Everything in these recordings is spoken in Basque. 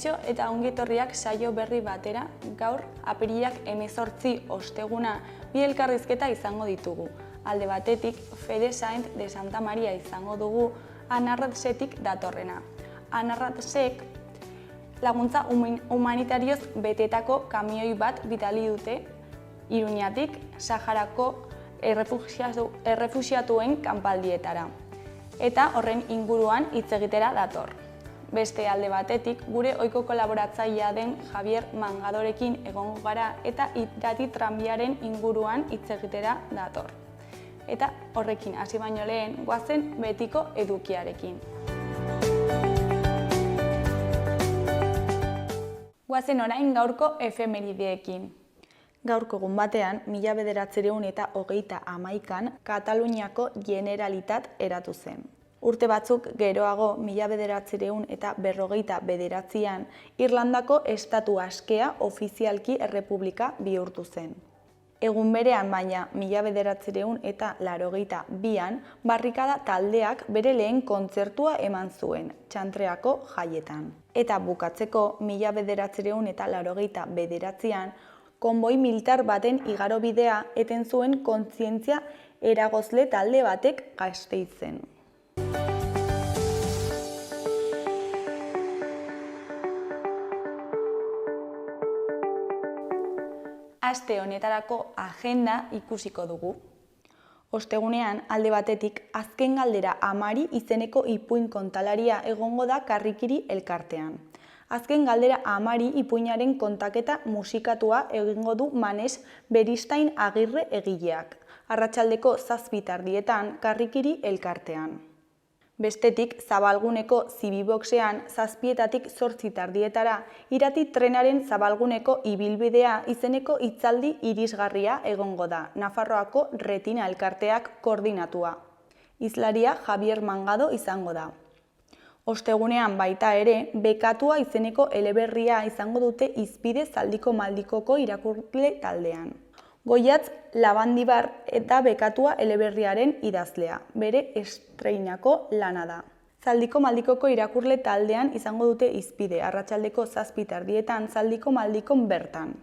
Kaixo eta ongetorriak saio berri batera, gaur apirilak 18 osteguna bi elkarrizketa izango ditugu. Alde batetik, Fede Sainz de Santa Maria izango dugu Anarratsetik datorrena. Anarratsek laguntza humanitarioz betetako kamioi bat bidali dute Iruñatik Saharako errefuxiatuen kanpaldietara. Eta horren inguruan hitz egitera dator. Beste alde batetik, gure ohiko kolaboratzailea den Javier Mangadorekin egongo gara eta Irati tranbiaren inguruan hitz egitera dator. Eta horrekin hasi baino lehen, goazen betiko edukiarekin. Goazen orain gaurko efemerideekin. Gaurko egun batean, 1921an Kataluniako Generalitat eratu zen. Urte batzuk geroago 1959an Irlandako estatu askea ofizialki errepublika bihurtu zen. Egun berean baina 1982an barrikada taldeak bere lehen kontzertua eman zuen, Txantreako jaietan. Eta bukatzeko 1989an konboi militar baten igarobidea eten zuen kontzientzia eragozle talde batek Gasteizen. Aste honetarako agenda ikusiko dugu. Ostegunean, alde batetik, azken galdera amari izeneko ipuin kontalaria egongo da Karrikiri elkartean. Azken galdera amari ipuinaren kontaketa musikatua egingo du Manes Beristain Agirre egileak, arratsaldeko 7:00 Karrikiri elkartean. Bestetik, Zabalguneko Zibiboxean 7:00 Irati trenaren Zabalguneko ibilbidea izeneko hitzaldi irisgarria egongo da, Nafarroako Retina elkarteak koordinatua. Hizlaria Javier Mangado izango da. Ostegunean baita ere, Bekatua izeneko eleberria izango dute Izpide Zaldiko Maldikoko irakurle taldean. Goiatz Labandibar eta Bekatua eleberriaren idazlea, bere estreinako lana da. Zaldiko Maldikoko irakurle taldean izango dute Izpide, arratsaldeko 7:00 Zaldiko Maldikon bertan.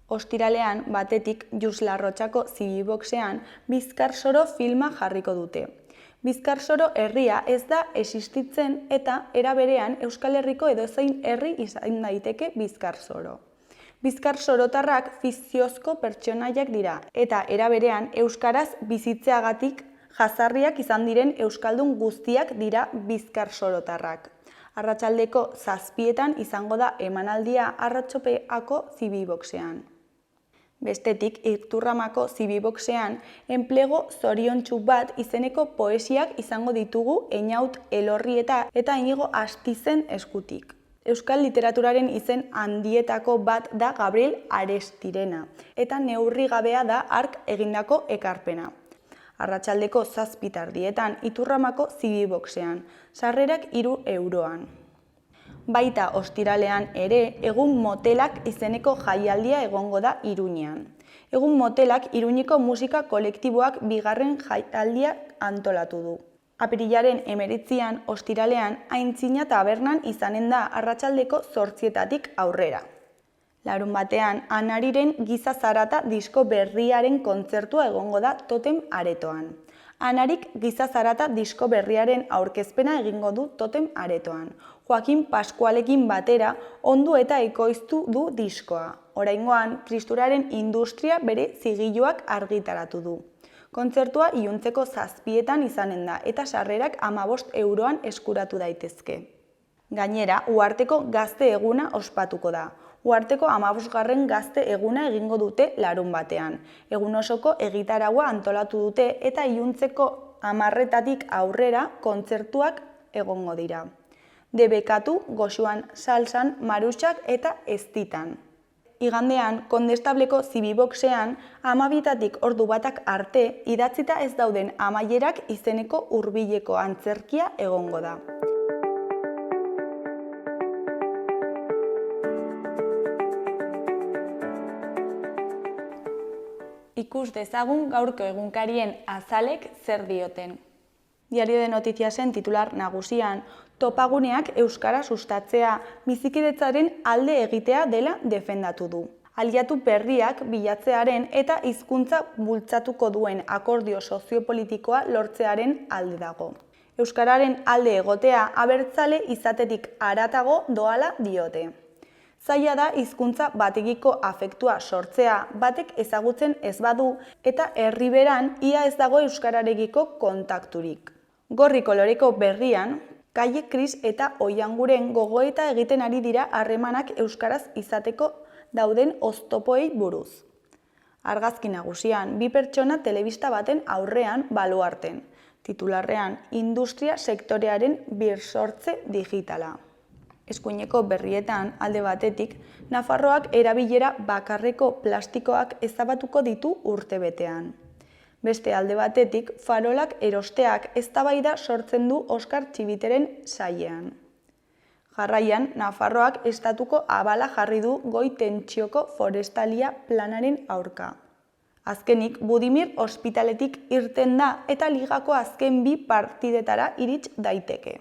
Ostiralean, batetik, Juslarrotxako Zibiboxean Bizkarsoro filma jarriko dute. Bizkarsoro herria ez da existitzen eta era berean Euskal Herriko edozein herri izan daiteke Bizkarsoro. Bizkarsorotarrak fikziozko pertsonaiak dira eta era berean euskaraz bizitzeagatik jazarriak izan diren euskaldun guztiak dira bizkarsorotarrak. Arratsaldeko 7:00 izango da emanaldia Arratxopeako Zibiboxean. Bestetik, Iturramako Zibiboxean enplego zoriontsu bat izeneko poesiak izango ditugu Einaut Elorrieta eta Inigo Astizen eskutik. Euskal literaturaren izen handietako bat da Gabriel Arestirena eta neurri gabea da hark egindako ekarpena. Arratsaldeko 7:00 Iturramako Zibiboxean, sarrerak €3. Baita ostiralean ere, Egun Motelak izeneko jaialdia egongo da Iruñean. Egun Motelak Iruñeko musika kolektiboak bigarren jaialdia antolatu du. Apirilaren 19an, ostiralean, Aintzina tabernan izanen da arratsaldeko 8:00 aurrera. Larunbatean, Anariren Giza Zarata disko berriaren kontzertua egongo da Totem aretoan. Anarik Giza Zarata disko berriaren aurkezpena egingo du Totem aretoan. Joakin Paskualekin batera ondu eta ekoiztu du diskoa. Oraingoan, Kristuraren industria bere zigiluak argitaratu du. Kontzertua iluntzeko 7:00 izanen da eta sarrerak €15 eskuratu daitezke. Gainera, Uharteko Gazte Eguna ospatuko da. Uharteko 15. Gazte Eguna egingo dute larunbatean. Egun osoko egitaraua antolatu dute eta iluntzeko 10:00 aurrera kontzertuak egongo dira. Debekatu, Goxuan, Salsan, Maruxak eta Eztitan. Igandean, Kondestableko Zibiboxean 12:00 ordu batak arte idatzita ez dauden amaierak izeneko hurbileko antzerkia egongo da. Ikus dezagun gaurko egunkarien azalek zer dioten. Diario de Noticiasen titular nagusian, Topaguneak euskara sustatzea, bizikidetzaren alde egitea dela defendatu du. Aliatu berriak bilatzearen eta hizkuntza bultzatuko duen akordio soziopolitikoa lortzearen alde dago. Euskararen alde egotea abertzale izatetik haratago doala diote. Zaila da hizkuntza batekiko afektua sortzea, batek ezagutzen ez badu eta herriberan ia ez dago euskararekiko kontakturik. Gorri koloreko berrian, Kaie Kris eta Oianguren gogoeta egiten ari dira harremanak euskaraz izateko dauden oztopoei buruz. Argazki nagusian, bi pertsona telebista baten aurrean baluarten. Titularrean, industria sektorearen birsortze digitala. Eskuineko berrietan, alde batetik, Nafarroak erabilera bakarreko plastikoak ezabatuko ditu urtebetean. Beste alde batetik, farolak erosteak eztabaida sortzen du Oskar Txibiteren sailean. Jarraian, Nafarroak estatuko abala jarri du goi tentsioko forestalia planaren aurka. Azkenik, Budimir ospitaletik irten da eta ligako azken bi partidetara irits daiteke.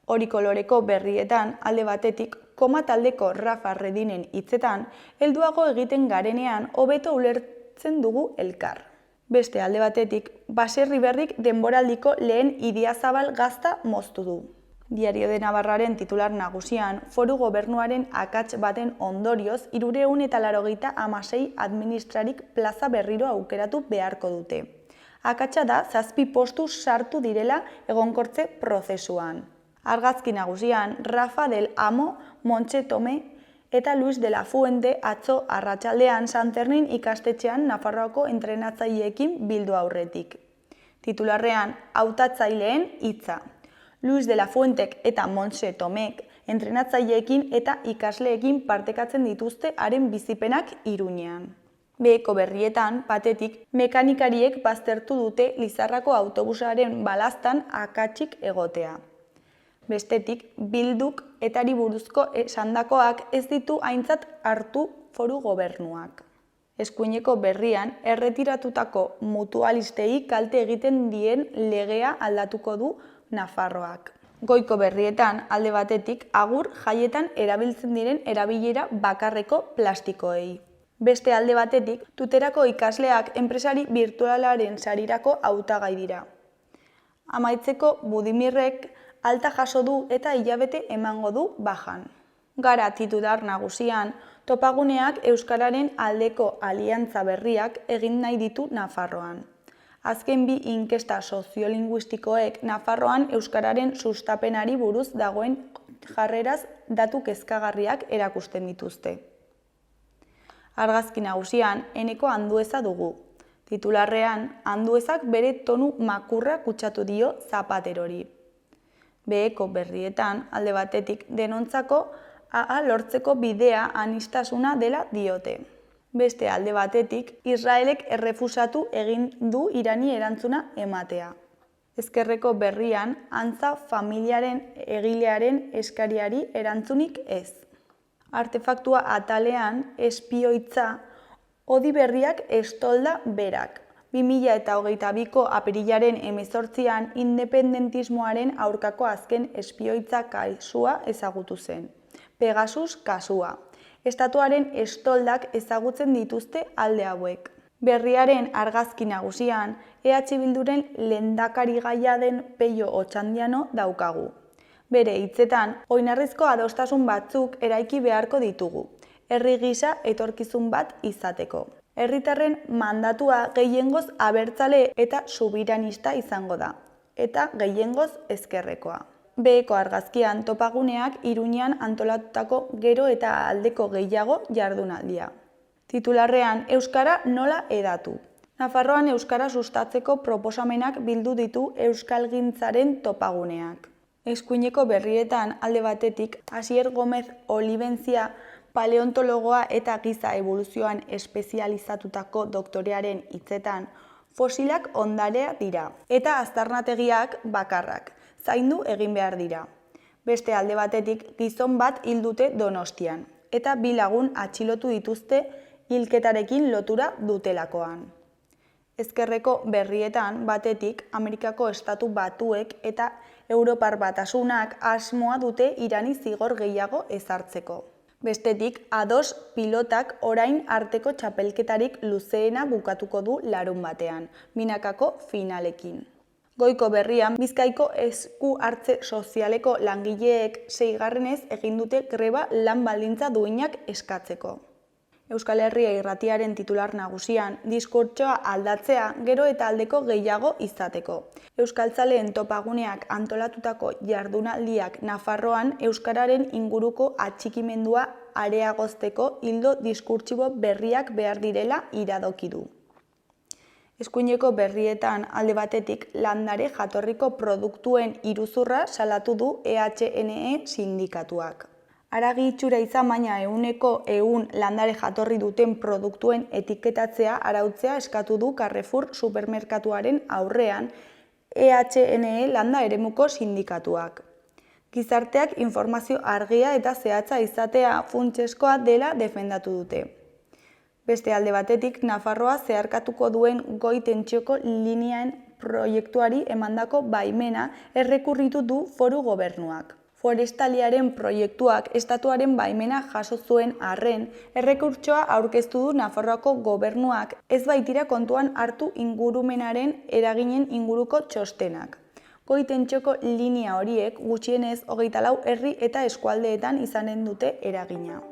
Hori koloreko berrietan, alde batetik, koma taldeko Rafa Redinen hitzetan, helduago egiten garenean hobeto ulertzen dugu elkar. Beste alde batetik, Baserri Berrik denboraldiko lehen Idiazabal gazta moztu du. Diario de Navarraren titular nagusian, foru gobernuaren akats baten ondorioz 386 administrarik plaza berriro aukeratu beharko dute. Akatsa da 7 postu sartu direla egonkortze prozesuan. Argazki nagusian, Rafa del Amo, Montse Tome eta Luis de la Fuente atzo arratsaldean Santernin ikastetxean Nafarroako entrenatzaileekin bildu aurretik. Titularrean, hautatzaileen hitza. Luis de la Fuentek eta Montse Tomek entrenatzaileekin eta ikasleekin partekatzen dituzte haren bizipenak Iruñean. Beheko berrietan, batetik, mekanikariek baztertu dute Lizarrako autobusaren balaztan akatsik egotea. Bestetik, Bilduk etari buruzko esandakoak ez ditu aintzat hartu foru gobernuak. Eskuineko berrian, erretiratutako mutualistei kalte egiten dien legea aldatuko du Nafarroak. Goiko berrietan, alde batetik, agur jaietan erabiltzen diren erabilera bakarreko plastikoei. Beste alde batetik, Tuterako ikasleak enpresari virtualaren sarirako hautagai dira. Amaitzeko, Budimirrek alta jaso du eta hilabete emango du bajan. Gara titular nagusian, topaguneak euskararen aldeko aliantza berriak egin nahi ditu Nafarroan. Azken bi inkesta soziolinguistikoek Nafarroan euskararen sustapenari buruz dagoen jarreraz datu kezkagarriak erakusten dituzte. Argazki nagusian, Eneko Andueza dugu. Titularrean, Anduezak bere tonu makurra kutsatu dio Zapaterori. Beheko berrietan, alde batetik, denontzako AA lortzeko bidea aniztasuna dela diote. Beste alde batetik, Israelek errefusatu egin du Irani erantzuna ematea. Ezkerreko berrian, Antza familiaren egilearen eskariari erantzunik ez. Artefaktua atalean, espioitza, Odi Berriak estolda berak. 2022ko apirilaren 18an independentismoaren aurkako azken espioitza kasua ezagutu zen. Pegasus kasua. Estatuaren estoldak ezagutzen dituzte alde hauek. Berriaren argazki nagusian, EH Bilduren lehendakarigaia den Peio Otxandiano daukagu. Bere hitzetan, oinarrizko adostasun batzuk eraiki beharko ditugu, herri gisa etorkizun bat izateko. Herritarren mandatua gehiengoz abertzale eta subiranista izango da, eta gehiengoz ezkerrekoa. Beheko argazkian topaguneak Iruñean antolatutako gero eta aldeko gehiago jardunaldia. Titularrean, Euskara nola edatu. Nafarroan euskara sustatzeko proposamenak bildu ditu euskalgintzaren topaguneak. Eskuineko berrietan alde batetik, Asier Gomez Olibentzia paleontologoa eta giza evoluzioan espezializatutako doktorearen hitzetan, fosilak ondarea dira, eta aztarnategiak bakarrak, zaindu egin behar dira. Beste alde batetik, gizon bat hil dute Donostian, eta 2 lagun atxilotu dituzte hilketarekin lotura dutelakoan. Ezkerreko berrietan batetik Amerikako Estatu Batuek eta Europar Batasunak asmoa dute Irani zigor gehiago ezartzeko. Bestetik, A2 pilotak orain arteko txapelketarik luzeena bukatuko du larunbatean, binakako finalekin. Goiko berrian, Bizkaiko esku hartze sozialeko langileek 6. egin dute greba lan baldintza duinak eskatzeko. Euskal Herria Irratiaren titular nagusian, diskurtsoa aldatzea gero eta aldeko gehiago izateko. Euskaltzaleen topaguneak antolatutako jardunaldiak Nafarroan euskararen inguruko atxikimendua areagozteko ildo diskurtsibo berriak behar direla iradoki du. Eskuineko berrietan alde batetik landare jatorriko produktuen iruzurra salatu du EHNE sindikatuak. Haragi itxura izan baina 100% landare jatorri duten produktuen etiketatzea arautzea eskatu du Carrefour supermerkatuaren aurrean EHNE landa eremuko sindikatuak. Gizarteak informazio argia eta zehatza izatea funtsezkoa dela defendatu dute. Beste alde batetik, Nafarroa zeharkatuko duen goi tentsioko lineaen proiektuari emandako baimena errekurritu du foru gobernuak. Forestaliaren proiektuak estatuaren baimena jaso zuen arren, errekurtsoa aurkeztu du Nafarroako gobernuak ez baitira kontuan hartu ingurumenaren eraginen inguruko txostenak. Goi tentsioko linea horiek gutxienez 24 herri eta eskualdeetan izanen dute eragina.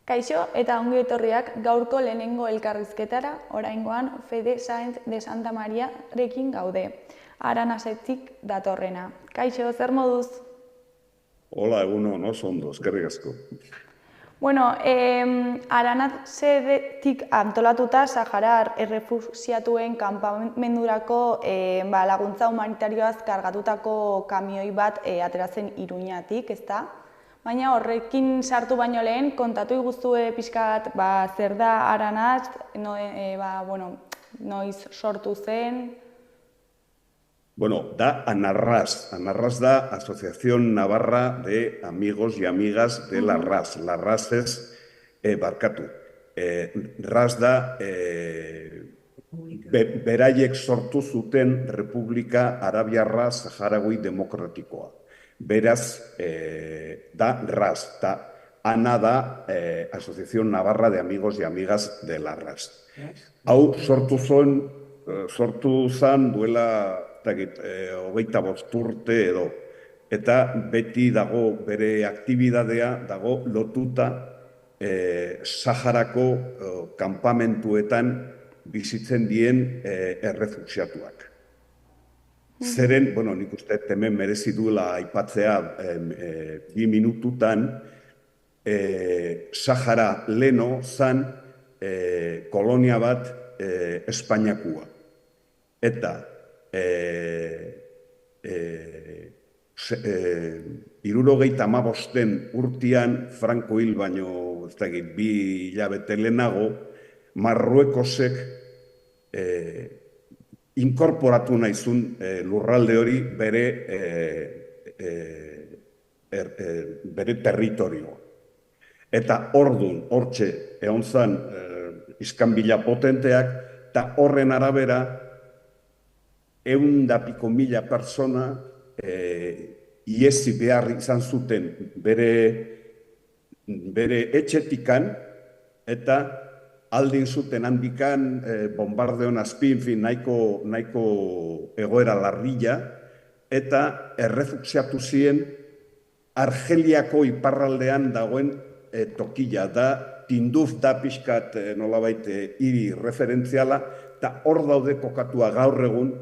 Kaixo eta ongi etorriak gaurko lehenengo elkarrizketara, oraingoan Fede Sáenz de Santa Mariarekin gaude. Aranasetik datorrena. Kaixo, zer moduz? Hola, egunon, oso ondo, eskerrik asko. Bueno, Aranasetik antolatuta Saharar errefuxiatuen kanpamendurako laguntza humanitarioaz kargatutako kamioi bat ateratzen Iruñatik, ezta? Baina horrekin sartu baino lehen, kontatu iguztue pixkat zer da Aranaz, noiz sortu zen? Bueno, da ANARRAS. ANARRAS da Asociación Navarra de Amigos y Amigas de la RAS. La RAS es, barkatu, RAS da beraiek sortu zuten Republika Arabiarra Saharaui Demokratikoa. Beraz, da RAS, ANA da Asociación Navarra de Amigos y Amigas de la RAS. Hau sortu zan duela 25 urte edo. Eta beti dago bere aktibidadea dago lotuta Saharako kanpamentuetan bizitzen dien errefuxiatuak. Zeren, nik uste hemen merezi duela aipatzea 2 minututan, Sahara leno zan kolonia bat Espainiakua. Eta 75 urtean, Franco hil baino 2 hilabete lehenago, Marruekosek inkorporatu nahizun lurralde hori bere territorioa. Eta ordun, hortxe, egon zan iskanbila potenteak, eta horren arabera, 100.000 persona iesi behar izan zuten bere etxetikan, eta aldin zuten handikan, bombardeon azpin, nahiko egoera larrilla, eta errefuxiatu ziren Argeliako iparraldean dagoen tokila da, Tinduf da pixkat nolabait hiri referentziala, eta hor daude kokatua gaur egun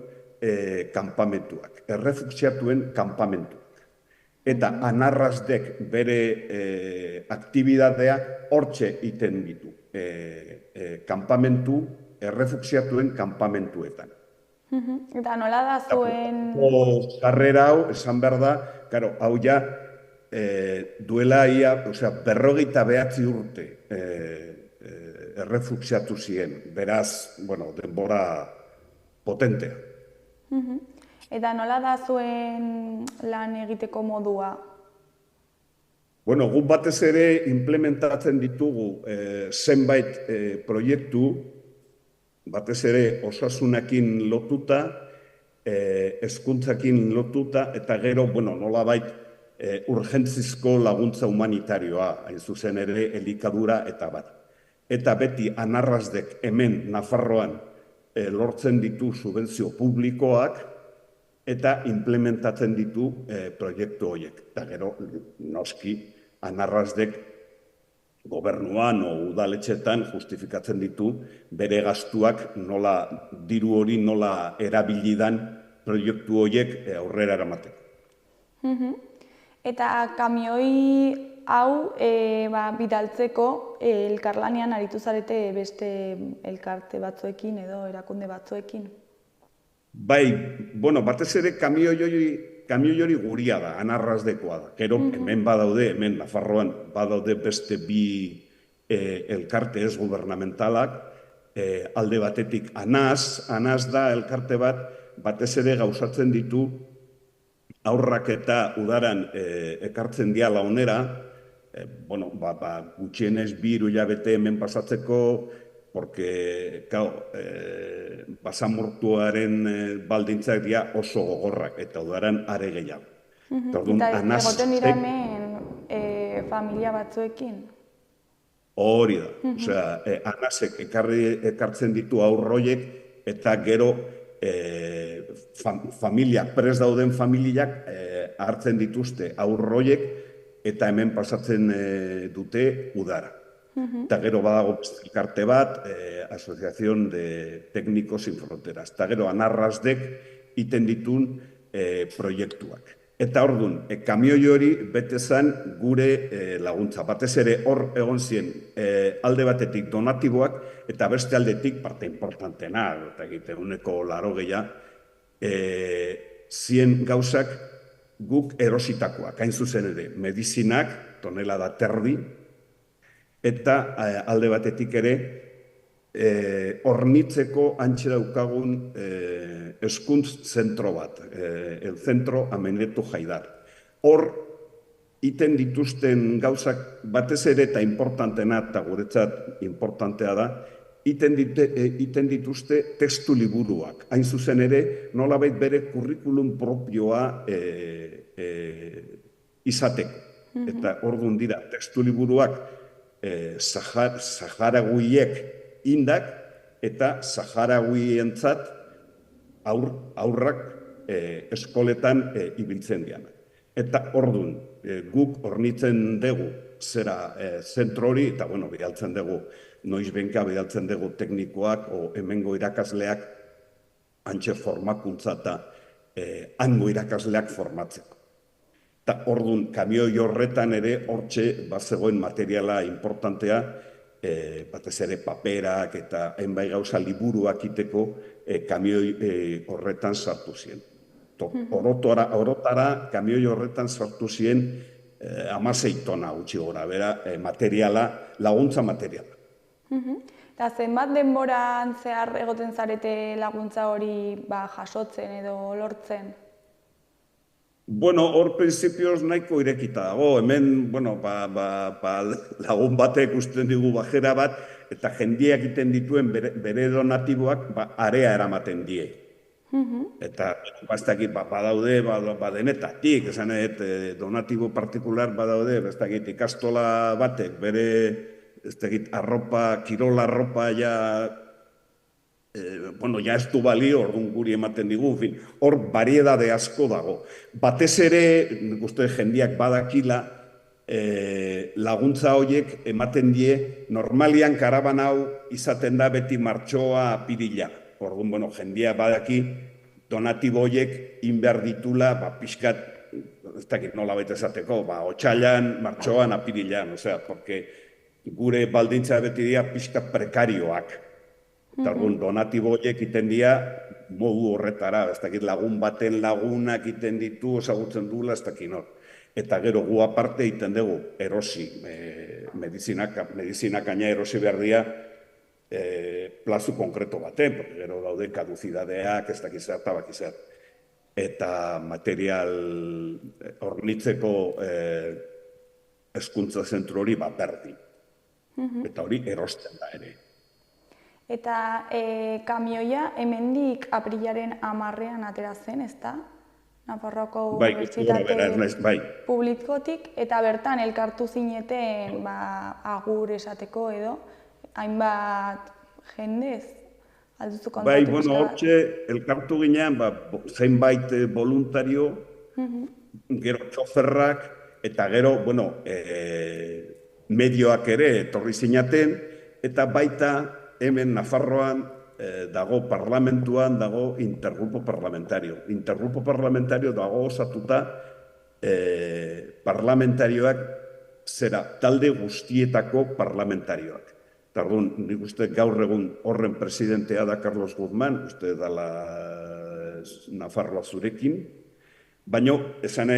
kanpamentuak, errefuxiatuen kanpamentuak. Eta Anarrasdek bere aktibidadea hortxe iten ditu, kanpamentu, errefuxiatuen kanpamentuetan. Eta nola da zuen... Karrera hau, esan behar da, hau ja, duela ia, 59 urte errefuxiatu ziren, beraz, denbora potentea. Eta nola da zuen lan egiteko modua? Bueno, guk batez ere implementatzen ditugu zenbait proiektu, batez ere osasunakin lotuta, hezkuntzakin lotuta, eta gero, bueno, nolabait urgentzizko laguntza humanitarioa, hain zuzen ere elikadura eta bat. Eta beti anarrazdek hemen Nafarroan lortzen ditu subentzio publikoak, eta implementatzen ditu proiektu horiek. Eta gero, noski, anarrazdek gobernuan o udaletxetan justifikatzen ditu bere gastuak nola, diru hori nola erabilidan proiektu horiek aurrera eramateko. Eta kamioi hau bidaltzeko elkarlanean aritu zarete beste elkarte batzuekin edo erakunde batzuekin? Bai, bueno, batez ere kamioi hori guria da, anarrazdekoa da. Gero, hemen badaude, hemen Nafarroan badaude beste bi elkarte ez gubernamentalak, alde batetik anaz da elkarte bat, batez ere gauzatzen ditu aurrak eta udaran ekartzen diala onera, bueno, gutxienez 2 hilabete hemen pasatzeko, porque, claro, basamortuaren baldintzak dira oso gogorrak, eta udaran are gehiago. Eta egoten dira hemen familia batzuekin? Hori da, osea, anasek ekartzen ditu aurroiek, eta gero prest dauden familiak hartzen dituzte aurroiek, eta hemen pasatzen dute udara. Eta gero badago elkarte bat, Asociación de Técnicos Sin Fronteras. Eta gero anarrazdek iten ditun proiektuak. Eta orduan, kamioi hori bete zen gure laguntza. Batez ere hor egon zien alde batetik donatiboak, eta beste aldetik parte importantena, eta egite uneko 80, zien gauzak guk erositakoak, hain zuzen ere, medizinak, tonelada terdi, eta alde batetik ere hornitzeko antxe daukagun hezkuntz zentro bat, el Centro Ameneto Haidar. Hor, iten dituzten gauzak batez ere eta importantena, eta guretzat importantea da, iten dituzte testu liburuak. Hain zuzen ere, nolabait bere kurrikulum propioa izateko. Eta orduan dira, testu liburuak Saharaguiek indak eta Saharaguientzat aurrak eskoletan ibiltzen diana. Eta orduan, guk hornitzen dugu zera zentro hori, eta bueno, bidaltzen dugu, noiz benka bidaltzen dugu teknikoak o hemengo irakasleak antxe formakuntza eta hango irakasleak formatzeko. Eta orduan, kamioi horretan ere, hortxe bazegoen materiala importantea, batez ere paperak eta enbai gauza liburuak iteko kamioi horretan sartu ziren. Orotara kamioi horretan sartu ziren 16 tona gutxi gora, bera, laguntza materiala. Eta zenbat denboran zehar egoten zarete laguntza hori jasotzen edo lortzen? Bueno, hor prinsipioz nahiko irekita dago. Hemen, bueno, lagun batek usten digu bajera bat, eta jendiak egiten dituen bere donatiboak area eramaten die. Eta bastakit badaude, badenetatik, esan donatibo partikular badaude, bastakit ikastola batek, bere, arropa, kirola arropa ja, bueno, ja ez du balio, orduan guri ematen digu, hor variedade asko dago. Batez ere, nik uste jendiak badakila, laguntza horiek ematen die, normalian karaban hau izaten da beti martxoa apirila. Orduan, bueno, jendia badaki, donatibo horiek inbehar ditula, pixkat, ez dakit nola baita esateko, otsailan, martxoan, apirilan, osea, porque gure baldintza beti dira pixkat prekarioak. Eta donatibo horiek iten dira modu horretara, ez dakit lagun baten lagunak iten ditu, ezagutzen duela, ez dakit nor. Eta gero gu aparte iten dugu erosi, medizinak aina erosi behar dira plazu konkreto baten, porque gero daude kaduzidadeak, ez dakit zer, eta bakizat. eta material hornitzeko hezkuntza zentru hori berdin. Eta hori erosten da ere. Eta kamioia hemendik aprilaren 10ean atera zen, ezta? Nafarroako Unibertsitate Publikotik, eta bertan elkartu zineten agur esateko edo, hainbat jendez, alduzu kontatu. Hortxe, elkartu ginean, zenbait voluntario, gero txoferrak, eta gero, medioak ere etorri zinaten, eta baita hemen Nafarroan dago parlamentuan, dago intergrupo parlamentario. Intergrupo parlamentario dago osatuta parlamentarioak talde guztietako parlamentarioak. Tardun, nik uste gaur egun horren presidentea da Carlos Guzmán, uste dala Nafarroa zurekin, baina, esan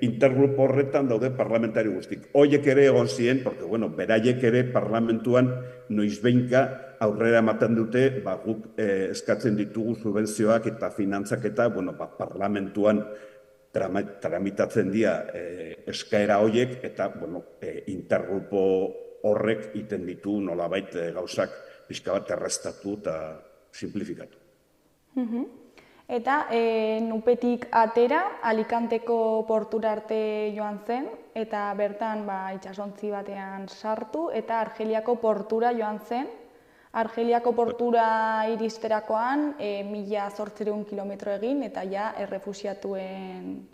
intergrupo horretan daude parlamentari guztik. Hoiek ere egon ziren, porque, beraiek ere parlamentuan noizbeinka aurrera ematen dute, guk eskatzen ditugu subentzioak eta finantzak eta, parlamentuan tramitatzen dira eskaera hoiek, eta, intergrupo horrek iten ditu nolabait gauzak pixka bat erreztatu eta simplifikatu. Eta Nupetik atera, Alicanteko portura arte joan zen, eta bertan itsasontzi batean sartu, eta Argeliako portura joan zen. Argeliako portura iristerakoan 1800 kilometro egin, eta ja errefuxiatuen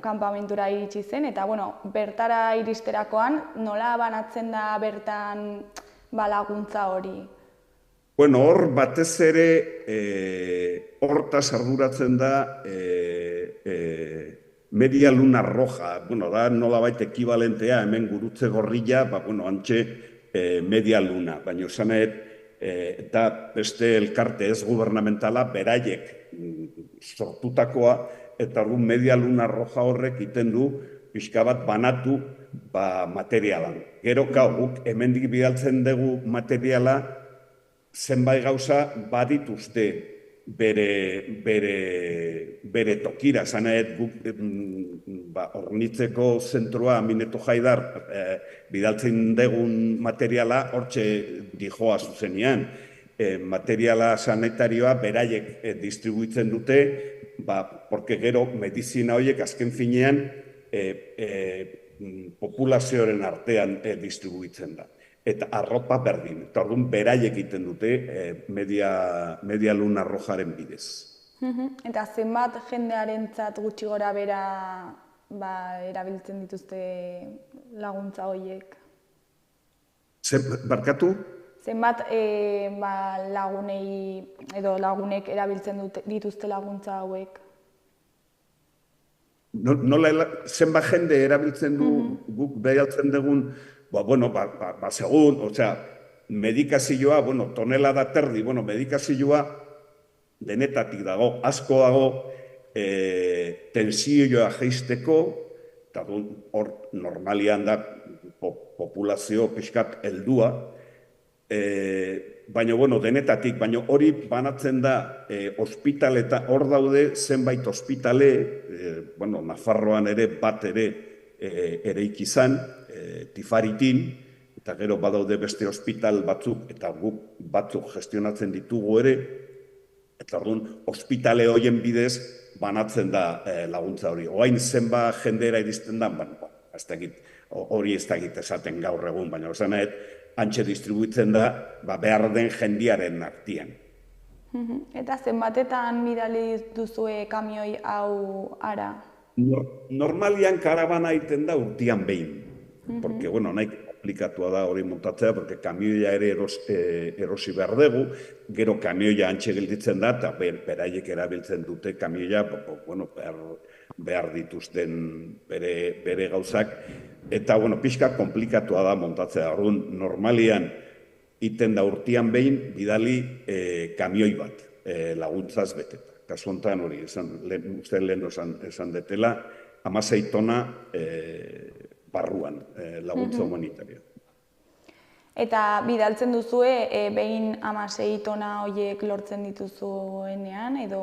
kanpamentura iritsi zen, eta bertara iristerakoan nola banatzen da bertan laguntza hori? Hor batez ere hortaz arduratzen da Media Luna Roja, da nolabait ekibalentea hemen Gurutze Gorrilla, antxe Media Luna, baina esanet eta beste elkarte ez gubernamentala beraiek sortutakoa, eta Media Luna Roja horrek iten du pixka bat banatu materialan. Gero guk hemendik bidaltzen dugu materiala zenbait gauza badituzte bere tokira. Zanaet guk hornitzeko zentrua Amineto Haidar bidaltzen dugun materiala hortxe dijoa zuzenean. Materiala sanitarioa beraiek distribuitzen dute, porque gero medizina horiek azken finean populazioaren artean distribuitzen da. Eta arropa berdin. Eta orduan beraiek egiten dute Media Luna Rojaren bidez. Eta zenbat jendearentzat gutxi gora bera erabiltzen dituzte laguntza horiek? Barkatu? Zenbat lagunei edo lagunek erabiltzen dituzte laguntza hauek? Zenbat jende erabiltzen du guk behaltzen dugun segun, medikazioa, tonelada terdi, medikazioa denetatik dago, asko dago, tensioa jeisteko, eta hor normalian da populazio pixkat heldua, baina, denetatik, baina hori banatzen da ospitale eta hor daude zenbait ospitale, Nafarroan ere bat ere izan, Tifaritin, eta gero badaude beste ospital batzuk, eta guk batzuk gestionatzen ditugu ere, eta orduan, ospitale horien bidez banatzen da laguntza hori. Oain zenba jendera iristen da, hori ez dakit esaten gaur egun, baina esanet, antxe distribuitzen da, behar den jendiaren artean. Eta zenbatetan bidali duzue kamioi hau ara? Normalian karabana egiten da urtean behin. Porque, nahi komplikatua da hori montatzea, porque kamioia ere erosi behar dugu, gero kamioia antxe gelditzen da, eta beraiek erabiltzen dute kamioia, behar dituzten bere gauzak, eta, pixka komplikatua da montatzea. Normalian iten da urtean behin, bidali kamioi bat, laguntzaz beteta. Kasu honetan hori, uste lehen esan detela, 16 tona barruan laguntza humanitaria. Eta bidaltzen duzue, behin 16 tona horiek lortzen dituzuenean, edo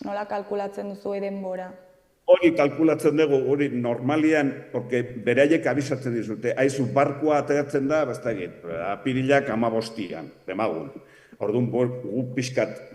nola kalkulatzen duzue denbora? Hori kalkulatzen dugu, hori normalian, porque beraiek abisatzen dizute, haizu barkua ateratzen da, bastakit, apirilak 15an, demagun. Orduan, gu pixkat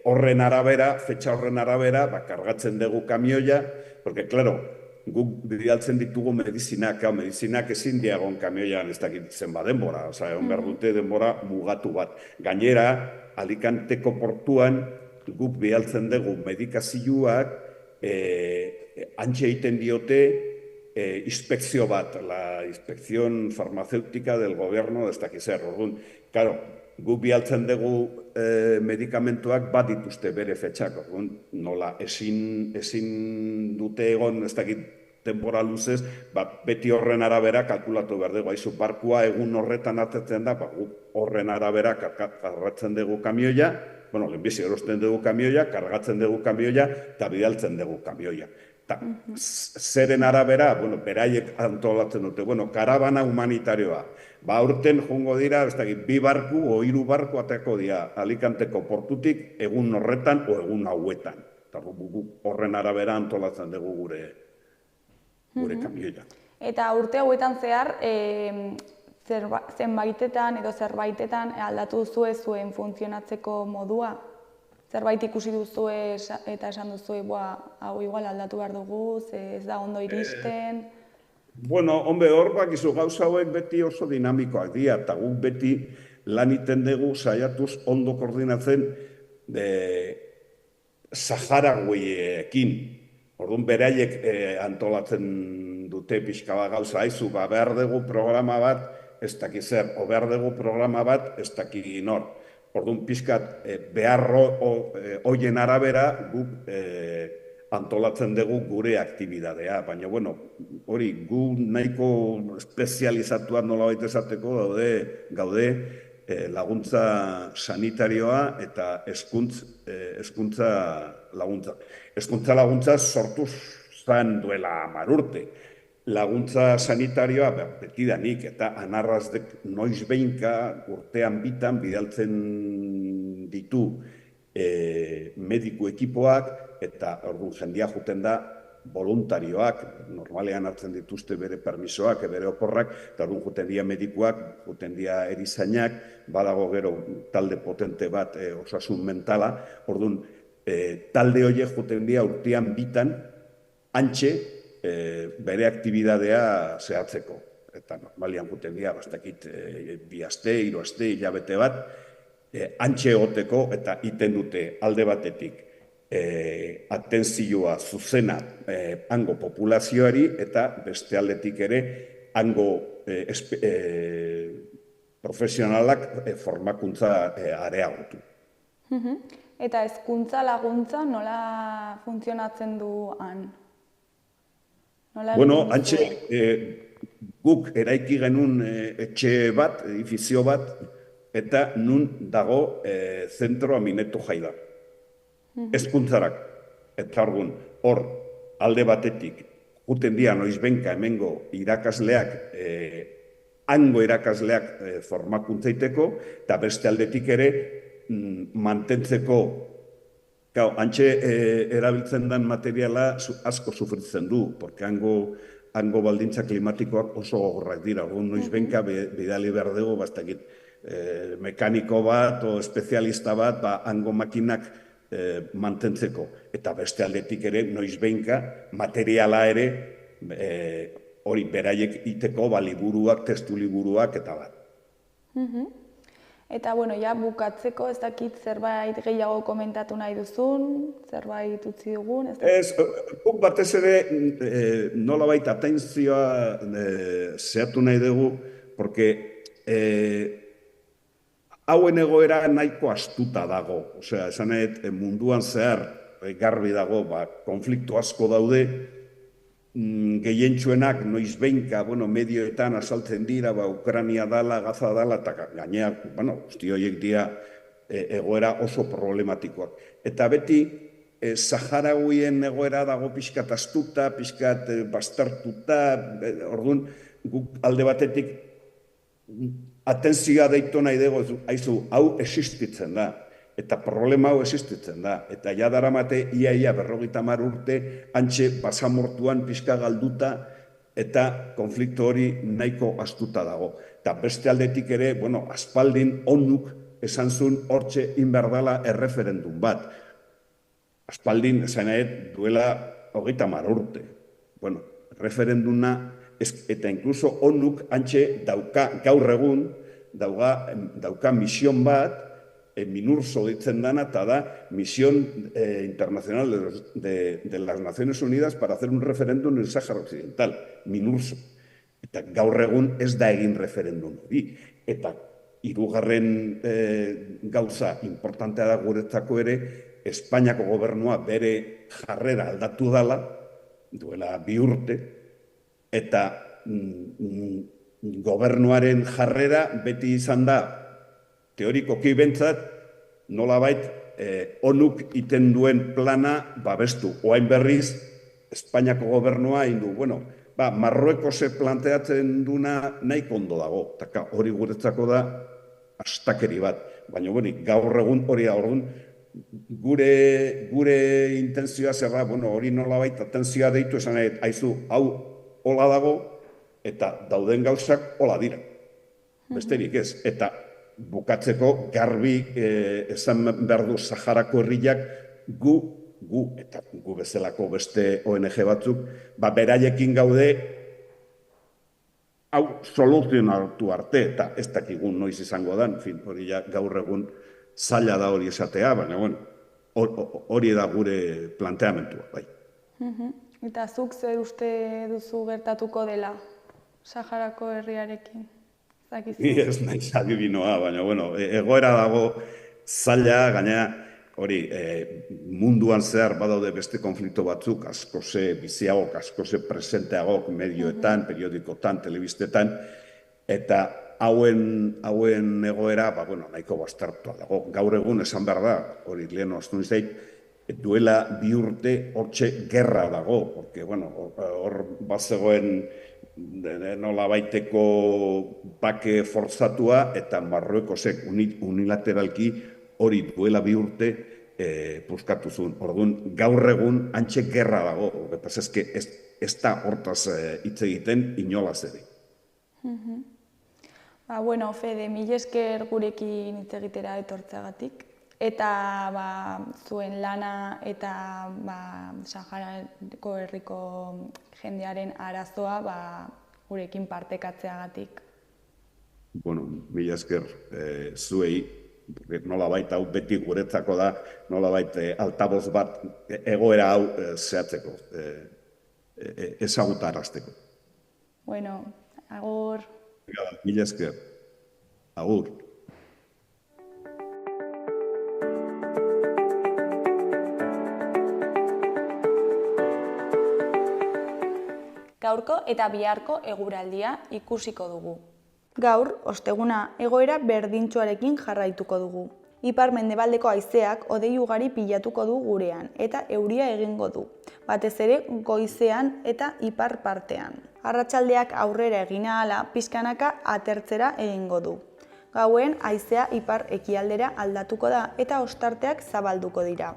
horren arabera, fetxa horren arabera, kargatzen dugu kamioia, porque, claro, guk bidaltzen ditugu medizinak, medizinak ezin diagon kamioian ez dakitzen denbora, osea, egon behar dute denbora mugatu bat. Gainera, Alicanteko portuan, guk bidaltzen dugu medikazioak, antxe egiten diote inspekzio bat, la inspección farmacéutica del gobierno ez dakizer. Orduan, claro, guk bialtzen dugu medikamentuak bat dituzte bere fetxak. Orduan, nola ezin dute egon ez dakit denbora luzez, beti horren arabera kalkulatu behar dugu. Haizu, barkua egun horretan atetzen da, horren arabera kargatzen dugu kamioia, bueno, lehenbizi erosten dugu kamioia, kargatzen dugu kamioia, eta bidaltzen dugu kamioia. Zeren arabera, bueno, beraiek antolatzen dute, bueno, karabana humanitarioa. Aurten jongo dira, ez dakit, 2 barku o 3 barku ateko dira Alicanteko portutik egun horretan o egun hauetan. Eta horren arabera antolatzen dugu gure kamioia. Eta urte hauetan zehar, zenbaitetan edo zerbaitetan aldatu duzue zuen funtzionatzeko modua? Zerbait ikusi duzue eta esan duzue, hau igual aldatu behar dugu, ez da ondo iristen? Bueno, hor bakizu gauza hauek beti oso dinamikoak dira, eta guk beti lan iten dugu saiatuz ondo koordinatzen Saharaguiekin. Orduan beraiek antolatzen dute pixka bat gauza, haizu, behar dugu programa bat, ez daki zer, o behar dugu programa bat, ez daki nor. Orduan pixkat beharro hoien arabera guk antolatzen dugu gure aktibidadea. Baina, bueno, hori gu nahiko espezializatuak nola baita esateko gaude laguntza sanitarioa eta hezkuntza laguntza. Hezkuntza laguntza sortu zen duela 10 urte. Laguntza sanitarioa betidanik eta anarrazdek noiz behinka urtean bitan bidaltzen ditu mediku ekipoak eta orduan jendia juten da voluntarioak, normalean hartzen dituzte bere permisoak, bere oporrak, eta orduan juten dira medikuak, juten dira erizainak, badago gero talde potente bat osasun mentala, orduan talde horiek juten dira urtean bitan antxe bere aktibidadea zehatzeko. Eta normalian juten dira, bastakit 2 aste, 3 aste, hilabete bat, antxe egoteko eta iten dute alde batetik atentzioa zuzena hango populazioari eta beste aldetik ere hango profesionalak formakuntza areagotu. Eta hezkuntza laguntza nola funtzionatzen du han? Bueno, antxe guk eraiki genuen etxe bat, edifizio bat, eta nun dago zentro Amineto Jaida. Hezkuntzarak. Eta orduan, hor, alde batetik, juten dira noizbenka hemengo irakasleak, hango irakasleak formakuntzaiteko, eta beste aldetik ere mantentzeko, antxe erabiltzen den materiala asko sufritzen du, porque hango baldintza klimatikoak oso gogorrak dira. Orduan noizbenka bidali behar dugu, bastakit, mekaniko bat o espezialista bat, hango makinak mantentzeko. Eta beste aldetik ere, noizbenka, materiala ere, hori beraiek iteko liburuak, testu liburuak eta bat. Eta, bueno, ja, bukatzeko, ez dakit zerbait gehiago komentatu nahi duzun, zerbait utzi dugun, ez dakit? Ez, guk batez ere nolabait atentzioa zehatu nahi dugu, porque hauen egoera nahiko astuta dago. Osea, esanet munduan zehar garbi dago, konflikto asko daude, gehientsuenak noizbenka, medioetan asaltzen dira, Ukrania dala, Gaza dala, eta gainea, guzti horiek dira egoera oso problematikoak. Eta beti, Saharauien egoera dago pixkat astuta, pixkat bastartuta, orduan, guk alde batetik atentzioa deitu nahi dugu, haizu, hau existitzen da. Eta problema hau existitzen da. Eta ja daramate ia 50 urte antxe basamortuan pixka galduta eta konflikto hori nahiko astuta dago. Eta beste aldetik ere, bueno, aspaldin onuk esan zuen hortxe inberdala erreferendum bat. Aspaldin esan duela 30 urte. Bueno, referenduna eta inkluso onuk antxe dauka gaur egun, dauka mision bat, MINURSO ditzen dana, eta da Misión Internacional de las Naciones Unidas para hacer un referéndum en el Sáhara Occidental, MINURSO. Eta gaur egun ez da egin referendum hori. Eta hirugarren gauza importantea da guretzako ere, Espainiako gobernua bere jarrera aldatu dala, duela 2 urte, eta gobernuaren jarrera beti izan da, teorikoki bentsat, nolabait onuk iten duen plana babestu. Oain berriz, Espainiako gobernua hindu, bueno, Marruekose planteatzen duna nahi kondo dago. Taka hori guretzako da astakeri bat. Baina, gaur egun hori da orduan, gure intentzioa zerra, hori nolabait atentzioa deitu esan haizu, hau hola dago, eta dauden gauzak hola dira. Besterik ez. Eta bukatzeko garbi esan behar du Saharako herriak gu eta gu bezalako beste ONG batzuk, beraiekin gaude hau soluzionatu arte, eta ez dakigun noiz izango dan, hori gaur egun zaila da hori esatea, baina hori da gure planteamentua, bai. Eta zuk zer uste duzu gertatuko dela Saharako herriarekin? Ez naiz adibinoa, baina, egoera dago zaila, gainera, hori, munduan zehar badaude beste konflikto batzuk, askoze biziagok, askoze presenteagok, medioetan, periodikotan, telebistetan, eta hauen egoera, nahiko bastartua dago. Gaur egun esan behar da, hori lehen oztun izait, duela 2 urte hortxe gerra dago, porque, hor bazegoen nola baiteko bake forzatua eta Marruekosek unilateralki hori duela 2 urte puskatu zuen. Orduan, gaur egun antxe gerra dago. Ez da hortaz hitz egiten inolaz ere. Fede, mila esker gurekin hitz egitera etortzeagatik. Eta zuen lana eta Saharako herriko jendearen arazoa gurekin partekatzeagatik. Mila esker zuei, nolabait hau beti guretzako da, nolabait altaboz bat egoera hau zehatzeko, ezagutarazteko. Agur. Mila esker. Agur. Gaurko eta biharko eguraldia ikusiko dugu. Gaur, osteguna, egoera berdintsuarekin jarraituko dugu. Ipar-mendebaldeko haizeak hodei ugari pilatuko du gurean eta euria egingo du, batez ere goizean eta ipar partean. Arratsaldeak aurrera egin ahala pixkanaka atertzera egingo du. Gauen haizea ipar ekialdera aldatuko da eta ostarteak zabalduko dira.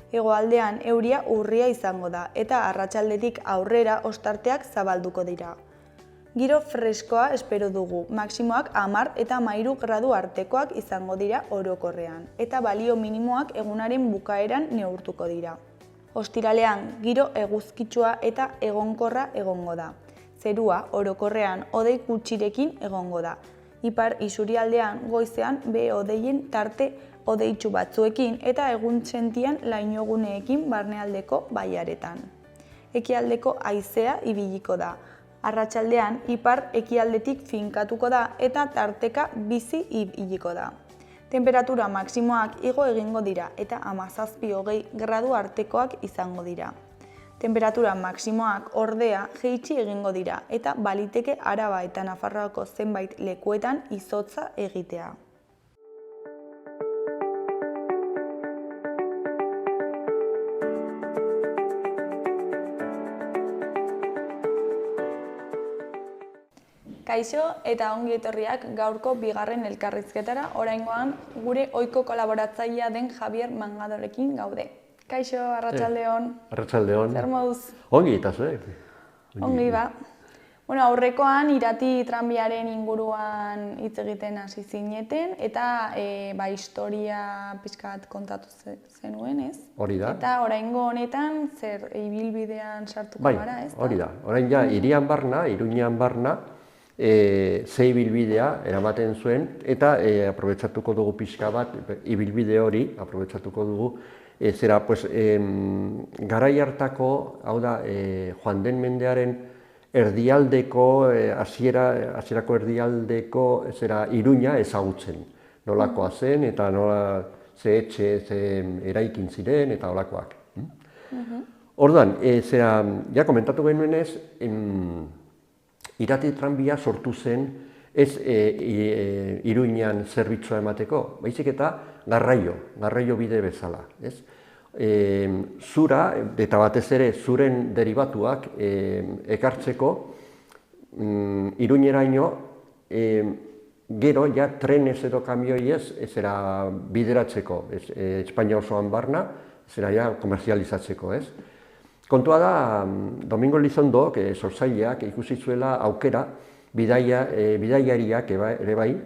Hegoaldean euria urria izango da eta arratsaldetik aurrera ostarteak zabalduko dira. Giro freskoa espero dugu, maksimoak 10 eta 13 gradu artekoak izango dira orokorrean, eta balio minimoak egunaren bukaeran neurtuko dira. Ostiralean, giro eguzkitsua eta egonkorra egongo da. Zerua orokorrean hodei gutxirekin egongo da. Ipar isurialdean goizean behe-hodeien tarte hodeitsu batzuekin eta egunsentian lainoguneekin barnealdeko bailaretan. Ekialdeko haizea ibiliko da. Arratsaldean ipar ekialdetik finkatuko da eta tarteka bizi ibiliko da. Temperatura maksimoak igo egingo dira eta 17-20 gradu artekoak izango dira. Temperatura maksimoak ordea jaitsi egingo dira eta baliteke Araba eta Nafarroako zenbait lekuetan izotza egitea. Kaixo eta ongi etorriak gaurko bigarren elkarrizketara, oraingoan gure ohiko kolaboratzailea den Javier Mangadorekin gaude. Kaixo, arratsaldeon. Arratsaldeon. Zer moduz? Ongi eta zuek. Ongi ba. Bueno, aurrekoan irati tranbiaren inguruan hitz egiten hasi zineten eta historia pixkat kontatu zenuen, ez? Hori da. Eta oraingo honetan zer ibilbidean sartuko gara, ez? Hori da. Orain ja hirian barna, Iruñean barna, ze ibilbidea eramaten zuen eta aprobetxatuko dugu pixka bat ibilbide hori, aprobetxatuko dugu zera, pues, garai hartako, hau da, joan den mendearen erdialdeko, hasierako erdialdeko zera Iruña ezagutzen. Nolakoa zen eta nola ze etxe, ze eraikin ziren eta holakoak. Orduan, zera, ja komentatu genuenez, irati tranbia sortu zen ez Iruñan zerbitzua emateko, baizik eta garraio bide bezala. Zura, eta batez ere zuren derivatuak ekartzeko Iruñeraino, gero ja trenez edo kamioiez zera bideratzeko, Espainia osoan barna, zera ja komerzializatzeko, ez? Kontua da, Domingo Elizondok, sortzaileak ikusi zuela aukera bidaiariak ere bai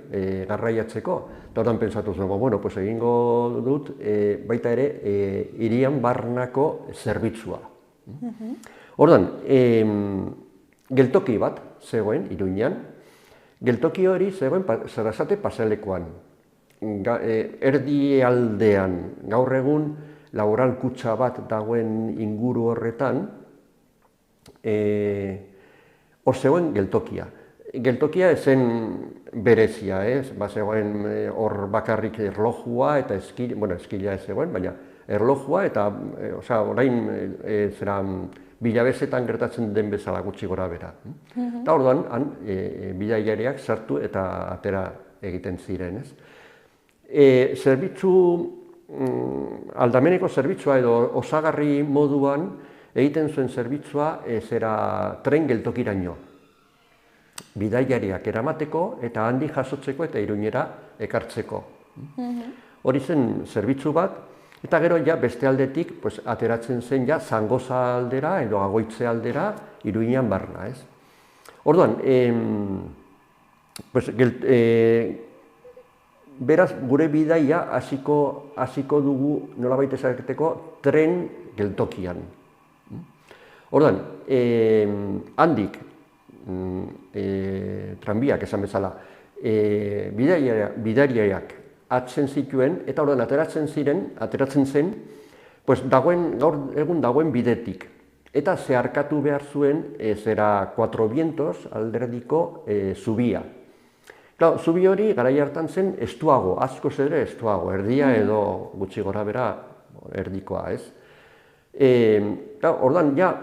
garraiatzeko. Eta hortan pentsatu zuen, bueno, pues egingo dut baita ere hirian barnako zerbitzua. Orduan, geltoki bat zegoen Iruñan, geltoki hori zegoen Sarasate pasalekoan. Erdialdean gaur egun laboral kutxa bat dagoen inguru horretan, hor zegoen geltokia. Geltokia ezen berezia, zegoen hor bakarrik erlojua eta eskila ez zegoen, baina erlojua eta orain bilabezetan gertatzen den bezala gutxi gora bera. Eta orduan, han bidaiariak sartu eta atera egiten ziren. Aldameneko zerbitzua edo osagarri moduan egiten zuen zerbitzua zera tren geltokiraino. Bidaiariak eramateko eta handi jasotzeko eta Iruñera ekartzeko. Hori zen zerbitzu bat, eta gero ja beste aldetik ateratzen zen ja Zangoza aldera edo Agoitze aldera Iruñean barna. Orduan, beraz, gure bidaia hasiko dugu nolabait esateko tren geltokian. Orduan, handik tranbiak esan bezala bidaiariak atzen zituen eta orduan ateratzen zen gaur egun dagoen bidetik eta zeharkatu behar zuen zera Cuatro Vientos alderdiko zubia. Zubi hori garai hartan zen estuago, askoz ere estuago, erdia edo gutxi gora bera erdikoa, ez? Orduan, ja,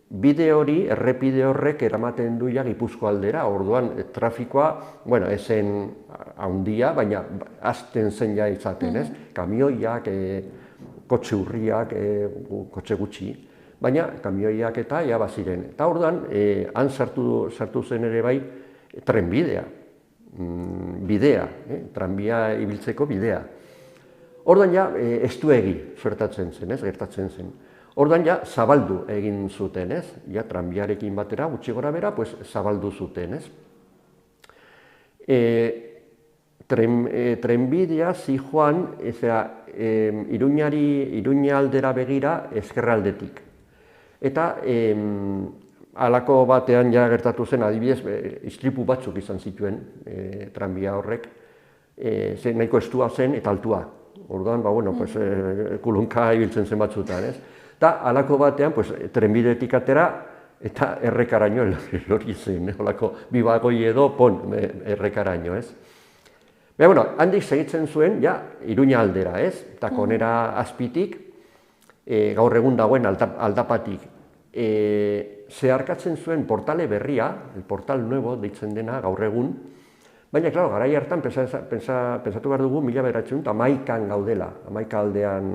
bide hori, errepide horrek eramaten du ja Gipuzkoa aldera, orduan trafikoa, ezen handia, baina hasten zen ja izaten, ez? Kamioiak, kotxe urriak, kotxe gutxi, baina kamioiak eta ja baziren. Eta orduan, han sartu zen ere bai trenbidea, tranbia ibiltzeko bidea. Orduan ja estuegi gertatzen zen. Orduan ja zabaldu egin zuten, ja tranbiarekin batera, gutxi gora bera, zabaldu zuten. Trenbidea zijoan, Iruña aldera begira ezkerraldetik. Eta halako batean ja gertatu zen, adibidez, istripu batzuk izan zituen tranbia horrek, nahiko estua zen eta altua. Orduan, kulunka ibiltzen zen batzutan, Eta halako batean, trenbidetik atera eta errekaraino lori zen, holako bibagoi edo errekaraino, handik segitzen zuen, ja, Iruña aldera, eta Konera azpitik, gaur egun dagoen aldapatik, zeharkatzen zuen portale berria, el portal nuevo deitzen dena gaur egun, baina, garai hartan pentsatu behar dugu 1911an gaudela, 11 aldean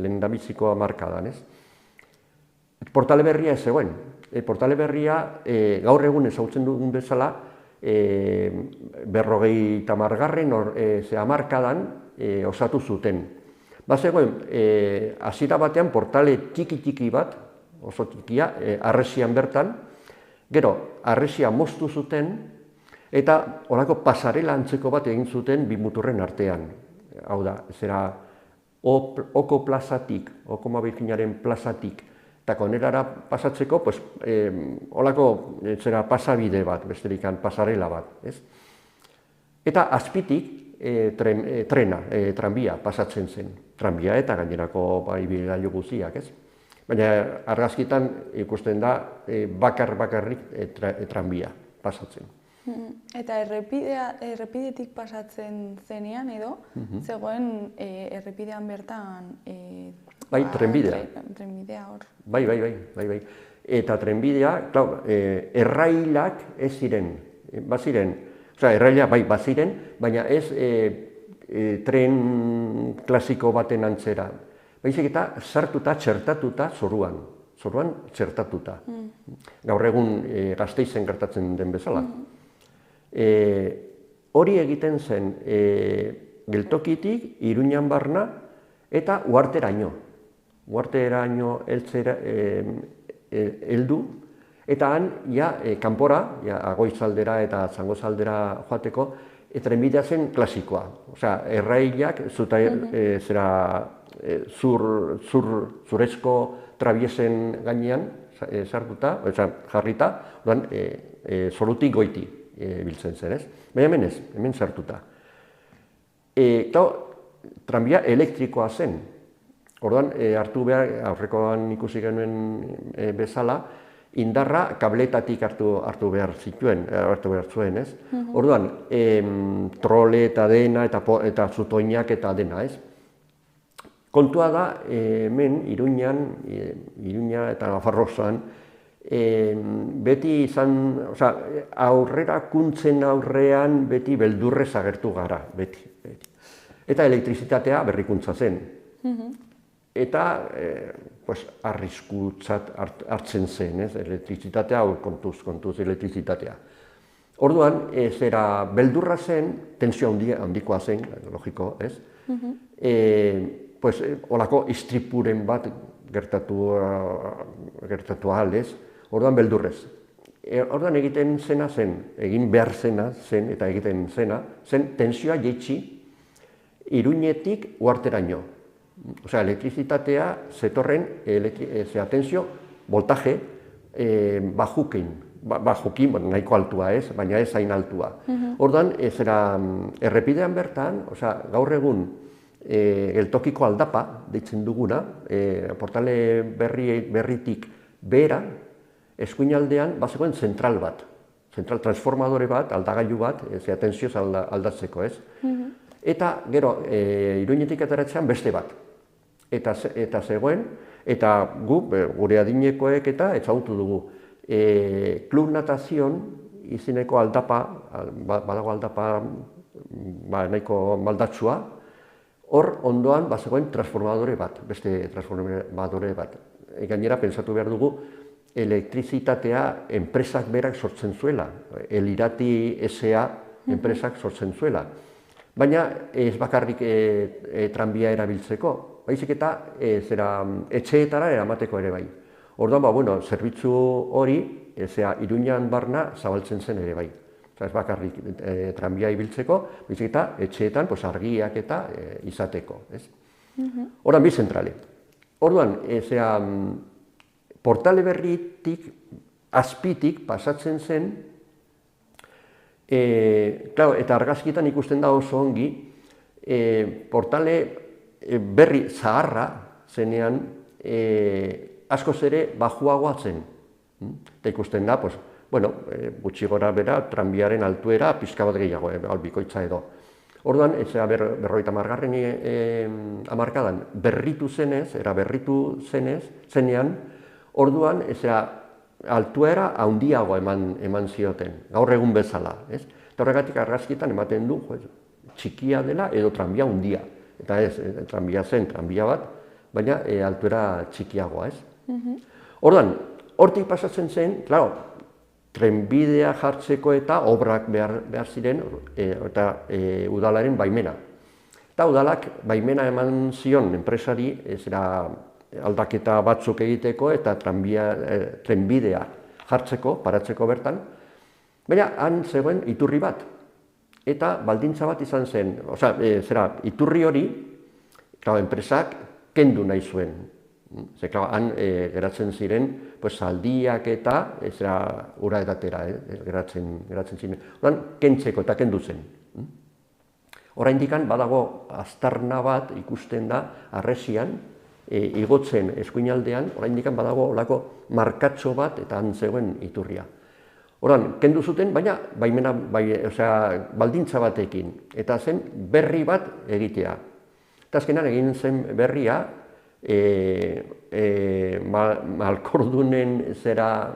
lehendabiziko hamarkadan, Portale berria ez zegoen, Portale Berria gaur egun ezagutzen dugun bezala 50. hamarkadan osatu zuten. Bazegoen, hasiera batean portale txiki bat, oso txikia, Harresian bertan, gero, Harresia moztu zuten, eta horako pasarela antzeko bat egin zuten bi muturren artean. Hau da, zera, Oko plazatik, Oko Virginaren plazatik, eta konerara pasatzeko, horako pasabide bat, besterikan pasarela bat. Eta azpitik tranbia pasatzen zen. Tranbia eta gainerako ibilgailu guztiak, ez? Baina argazkitan ikusten da bakarrik tranbia pasatzen. Eta errepidetik pasatzen zenean edo, zegoen errepidean bertan... Bai, trenbidea. Trenbidea hor. Bai. Eta trenbidea, errailak ez ziren, baziren, erraila bai baziren, baina ez tren klasiko baten antzera. Baizik eta sartuta, txertatuta zoruan txertatuta. Gaur egun Gasteizen gertatzen den bezala. Hori egiten zen geltokitik Iruñan barna eta Uharteraino. Uharteraino heldu, eta han, kanpora, Agoizaldera eta Zangozaldera joateko, trenbidea zen klasikoa. Osea, errailak zurezko trabiesen gainean sartuta, jarrita, zorutik goiti biltzen zen, ez? Baina hemen ez, hemen sartuta. Tranbia elektrikoa zen. Orduan, hartu behar, aurrekoan ikusi genuen bezala, indarra kabletatik hartu behar zuen, ez? Orduan, trole eta dena, eta zutoinak eta dena, ez? Kontua da, hemen, Iruña eta Nafarroan, beti izan, aurrerakuntzen aurrean beti beldurrez agertu gara, beti. Eta elektrizitatea berrikuntza zen. Eta arriskutzat hartzen zen, elektrizitatea, kontuz elektrizitatea. Orduan, zera beldurra zen, tensio handikoa zen, logiko, ez? Olako istripuren bat gertatu ahal, ez? Orduan beldurrez. Orduan egiten zena zen, egin behar zena zen, eta egiten zena, zen tensioa jaitsi Iruñetik Uharteraino. Osea, elektrizitatea zetorren, tensio, voltaje, bajukin, nahiko altua ez, baina ez hain altua. Orduan, errepidean bertan, gaur egun geltokiko aldapa, deitzen duguna, portale berritik behera, eskuinaldean, bazegoen zentral bat, zentral transformadore bat, aldagailu bat, tensioz aldatzeko, ez? Eta, gero, Iruñetik ateratzean beste bat. Eta zegoen, eta gure adinekoek eta ezagutu dugu. Klub Natazion izeneko aldapa, badago aldapa nahiko maldatsua, hor ondoan bazegoen transformadore bat, beste transformadore bat. Gainera, pentsatu behar dugu, elektrizitatea enpresak berak sortzen zuela, Elirati S.A. enpresak sortzen zuela. Baina ez bakarrik tranbia erabiltzeko, baizik eta etxeetara eramateko ere bai. Orduan, zerbitzu hori, Iruñan barna zabaltzen zen ere bai. Ez bakarrik tranbia ibiltzeko, baizik eta etxeetan argiak eta izateko. Orduan, bi zentrale. Orduan, portale berritik, azpitik pasatzen zen, eta argazkitan ikusten da oso ongi, portale berri zaharra zenean askoz ere bajuagoa zen. Eta ikusten da, gutxi gora bera, tranbiaren altuera pixka bat gehiago, albikoitza edo. Orduan, 50. hamarkadan berritu zenean, orduan, altuera handiago eman zioten, gaur egun bezala. Eta horregatik argazkitan ematen du, txikia dela edo tranbia handia. Eta ez, tranbia zen, tranbia bat, baina altuera txikiagoa. Orduan, hortik pasatzen zen, klaro, trenbidea jartzeko eta obrak behar ziren eta udalaren baimena. Eta udalak baimena eman zion enpresari aldaketa batzuk egiteko eta trenbidea jartzeko, paratzeko bertan, baina han zegoen iturri bat. Eta baldintza bat izan zen, iturri hori, enpresak kendu nahi zuen. Han geratzen ziren zaldiak eta ura edatera geratzen ziren. Horan, kentzeko eta kendu zen. Oraindik badago aztarna bat ikusten da harresian, igotzen eskuinaldean, oraindik badago olako markatxo bat eta han zegoen iturria. Horan, kendu zuten, baina baldintza batekin, eta zen berri bat egitea. Eta azkenan egin zen berria,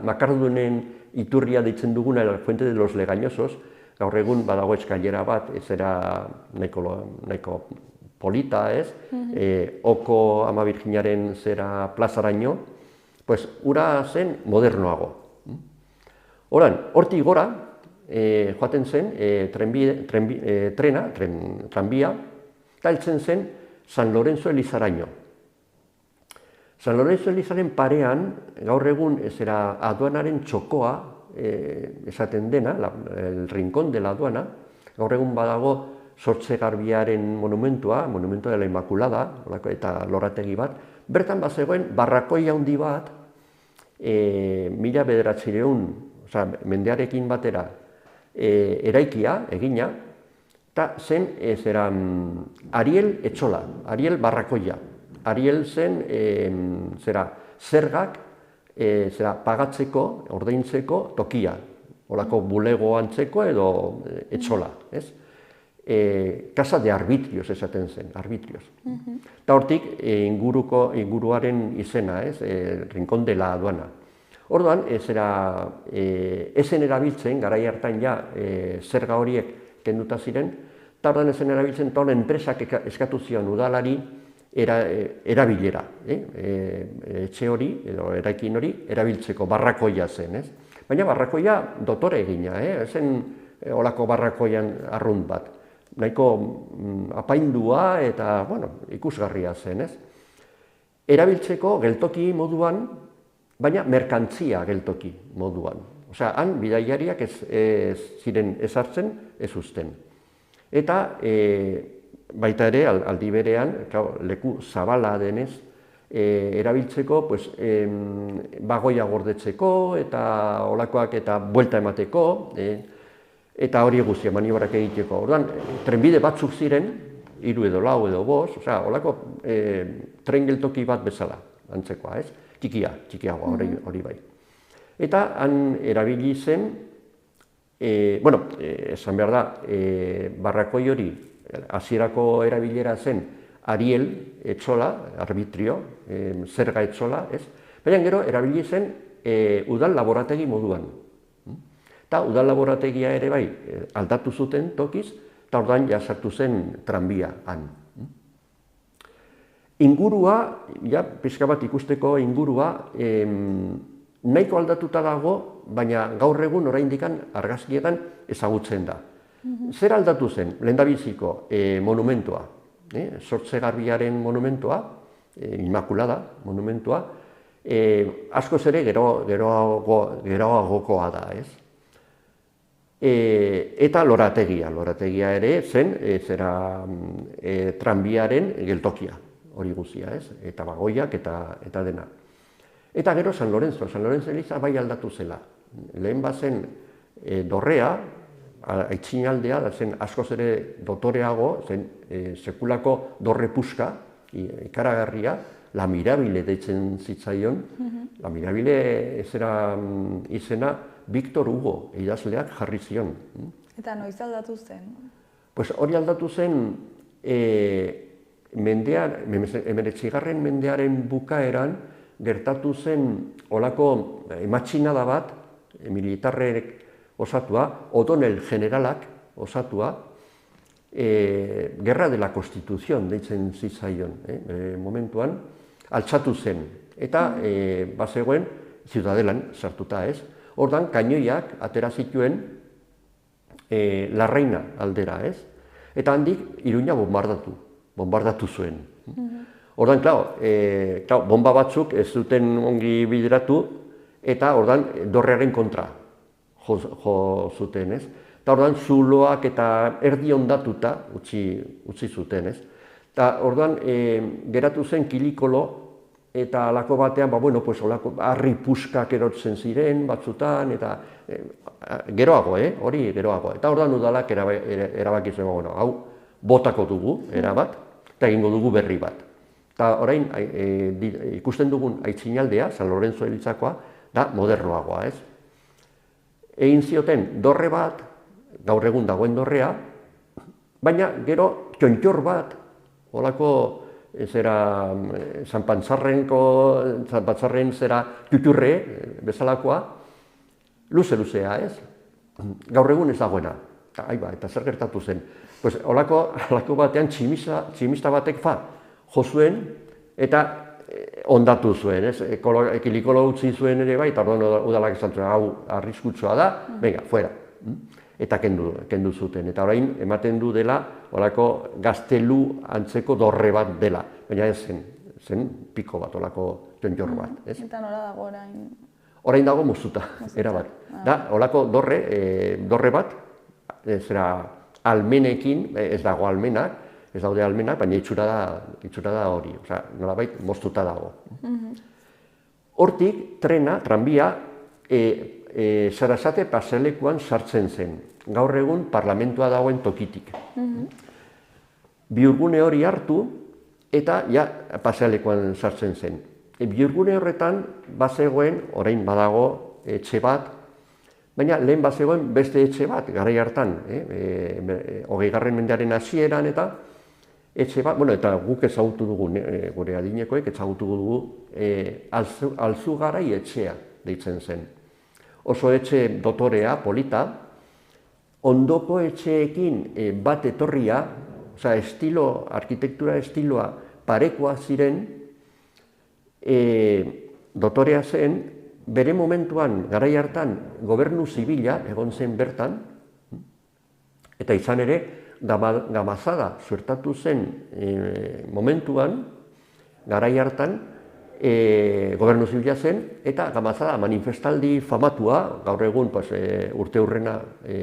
makardunen iturria deitzen duguna, el Fuente de los Legañosos, gaur egun badago eskailera bat, nahiko polita, Oko Ama Birjinaren plazaraino, ura zen modernoago. Horan, hortik gora, joaten zen tranbia, eta heltzen zen San Lorenzo Elizaraino. San Lorenzo Elizaren parean, gaur egun aduanaren txokoa, esaten dena, el rincón de la aduana, gaur egun badago Sortzegarbiaren monumentua, Monumento de la Inmaculada, eta lorategi bat, bertan bazegoen barrakoi handi bat, 1900 mendearekin batera eraikia, egina, eta zen Ariel Etxola, Ariel Barrakoia. Ariel zen zergak pagatzeko, ordaintzeko tokia, holako bulego antzeko edo etxola. Casa de arbitrios esaten zen, arbitrios. Eta hortik inguruaren izena, Rincón de la Aduana. Orduan, ezen erabiltzen, garai hartan zerga horiek kenduta ziren, eta orduan ezen erabiltzen, eta enpresak eskatu zion udalari erabilera. Etxe hori, edo eraikin hori, erabiltzeko barrakoia zen. Baina barrakoia dotore egina, ezen olako barrakoian arrunt bat. Nahiko apaindua eta ikusgarria zen. Erabiltzeko geltoki moduan, baina merkantzia geltoki moduan. Han bidaiariak ez ziren ezartzen, ez uzten. Eta baita ere, aldi berean, leku zabala denez, erabiltzeko bagoia gordetzeko eta olakoak eta buelta emateko, eta hori guztia maniobrak egiteko. Orduan, trenbide batzuk ziren, 3 edo 4 edo 5, olako tren geltoki bat bezala, antzekoa, ez? Txikiagoa hori bai. Eta han erabili zen, esan behar da, barrakoi hori, hasierako erabilera zen Ariel Etxola, arbitrio, zerga Etxola, ez? Baina gero erabili zen udal laborategi moduan. Eta udal laborategia ere bai aldatu zuten tokiz, eta orduan sartu zen tranbia han. Ingurua, pixka bat ikusteko ingurua, nahiko aldatuta dago, baina gaur egun oraindik argazkietan ezagutzen da. Zer aldatu zen? Lehendabiziko monumentua, Sortzegarbiaren monumentua, Inmaculada monumentua, askoz ere geroagokoa da, ez? Eta lorategia ere zen tranbiaren geltokia. Hori guzia, ez? Eta bagoiak eta dena. Eta gero San Lorenzo Eliza bai aldatu zela. Lehen bazen dorrea, aitzinaldea, zen askoz ere dotoreago, zen sekulako dorre puska, ikaragarria, La Mirabile deitzen zitzaion. La Mirabile izena Victor Hugo idazleak jarri zion. Eta noiz aldatu zen? Hori aldatu zen 19. mendearen bukaeran gertatu zen olako matxinada bat, militarrek osatua, O'Donnell generalak osatua, Guerra de la Constitución deitzen zitzaion momentuan, altxatu zen. Eta bazegoen Ziudadelan sartuta ez. Ordan kainoiak atera zituen Larraina aldera ez. Eta handik Iruña bombardatu zuen. Ordan, bomba batzuk ez zuten ongi bideratu eta ordan dorrearen kontra jo zuten ez. Eta ordan zuloak eta erdi ondatuta utzi zuten ez. Eta ordan geratu zen kilikolo eta alako batean, harri puskak erotzen ziren batzutan, eta geroago, hori geroago. Eta ordan udalak erabaki zuen, hau botako dugu, erabat, eta egingo dugu berri bat. Eta orain ikusten dugun aitzinaldea, San Lorenzo elitzakoa, da modernoagoa, ez? Egin zioten dorre bat, gaur egun dagoen dorrea, baina gero txontxor bat, holako San Pantzarren zera tuturre bezalakoa, luze-luzea, ez? Gaur egun ez dagoena. Eta zer gertatu zen? Holako batean tximista batek jo zuen eta ondatu zuen, ez? Kilikolo utzi zuen ere bai, eta orduan udalak esan zuen, hau arriskutsua da, venga, fuera. Eta kendu zuten. Eta orain ematen du dela olako gaztelu antzeko dorre bat dela. Baina ez zen piko bat, olako txontxor bat. Eta nola dago orain? Orain dago moztuta, erabat. Da, olako dorre bat, zera almenekin, ez dago almenak, ez daude almenak, baina itxura da hori. Osea, nolabait moztuta dago. Hortik, tranbia, Sarasate pasealekuan sartzen zen, gaur egun parlamentua dagoen tokitik. Bihurgune hori hartu eta pasealekuan sartzen zen. Bihurgune horretan bazegoen, orain badago etxe bat, baina lehen bazegoen beste etxe bat, garai hartan, 20. mendearen hasieran eta etxe bat, eta guk ezagutu dugu, gure adinekoek ezagutu dugu, Alzugarai etxea deitzen zen. Oso etxe dotorea, polita, ondoko etxeekin bat etorria, arkitektura estiloa parekoa ziren, dotorea zen, bere momentuan, garai hartan, gobernu zibila egon zen bertan, eta izan ere, gamazada suertatu zen momentuan, garai hartan, gobernu zibila zen, eta gamazada manifestaldi famatua, gaur egun urte hurrena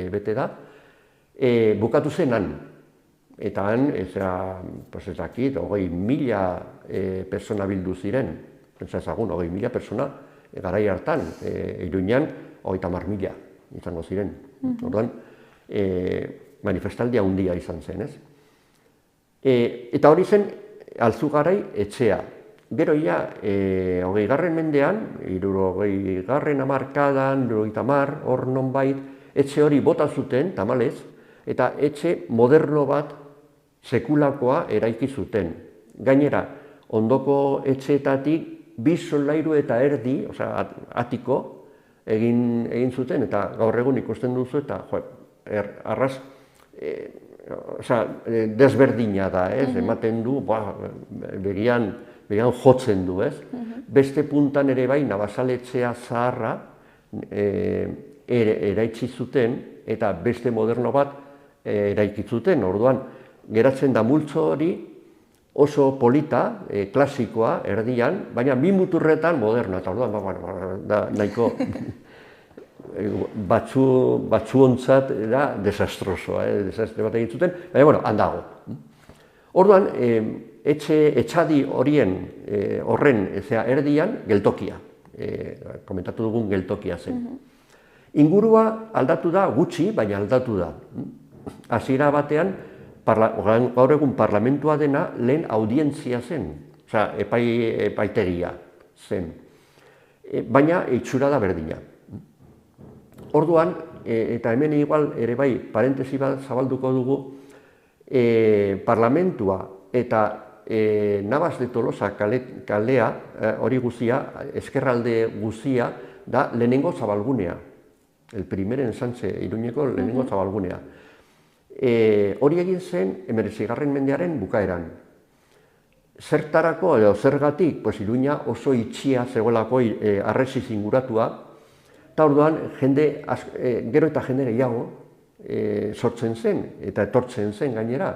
bete da, bukatu zen han. Eta han, ez dakit, 20.000 persona bildu ziren, pentsa ezagun, 20.000 persona garai hartan, Iruñan 30.000 izango ziren. Orduan, manifestaldia handia izan zen, ez? Eta hori zen Alzugarai etxea. Gero 20. mendean, 60. hamarkadan, 70, hor nonbait, etxe hori bota zuten, tamalez, eta etxe moderno bat sekulakoa eraiki zuten. Gainera, ondoko etxeetatik 2 solairu eta erdi, atiko, egin zuten, eta gaur egun ikusten duzu, eta arras, desberdina da, ematen du, begian jotzen du, ez? Beste puntan ere bai, Nabasaletxea zaharra eraitsi zuten, eta beste moderno bat eraiki zuten. Orduan, geratzen da multzo hori oso polita, klasikoa, erdian, baina 2 muturretan modernoa, eta orduan, nahiko batzuontzat da desastrosoa, desastre bat egin zuten, baina, handago. Orduan, etxadi horren erdian geltokia, komentatu dugun geltokia zen. Ingurua aldatu da gutxi, baina aldatu da. Hasiera batean, gaur egun parlamentua dena lehen audientzia zen, epaitegia zen, baina itxura da berdina. Orduan, eta hemen igual ere bai, parentesi bat zabalduko dugu, parlamentua eta Navas de Tolosa kalea, hori guzia, ezkerralde guzia, da lehenengo zabalgunea. El primer ensanche, Iruñeko lehenengo zabalgunea. Hori egin zen 19. mendearen bukaeran. zertarako edo zergatik, pues Iruña oso itxia zegoelako harresiz inguratua, eta orduan jende, gero eta jende gehiago sortzen zen, eta etortzen zen gainera.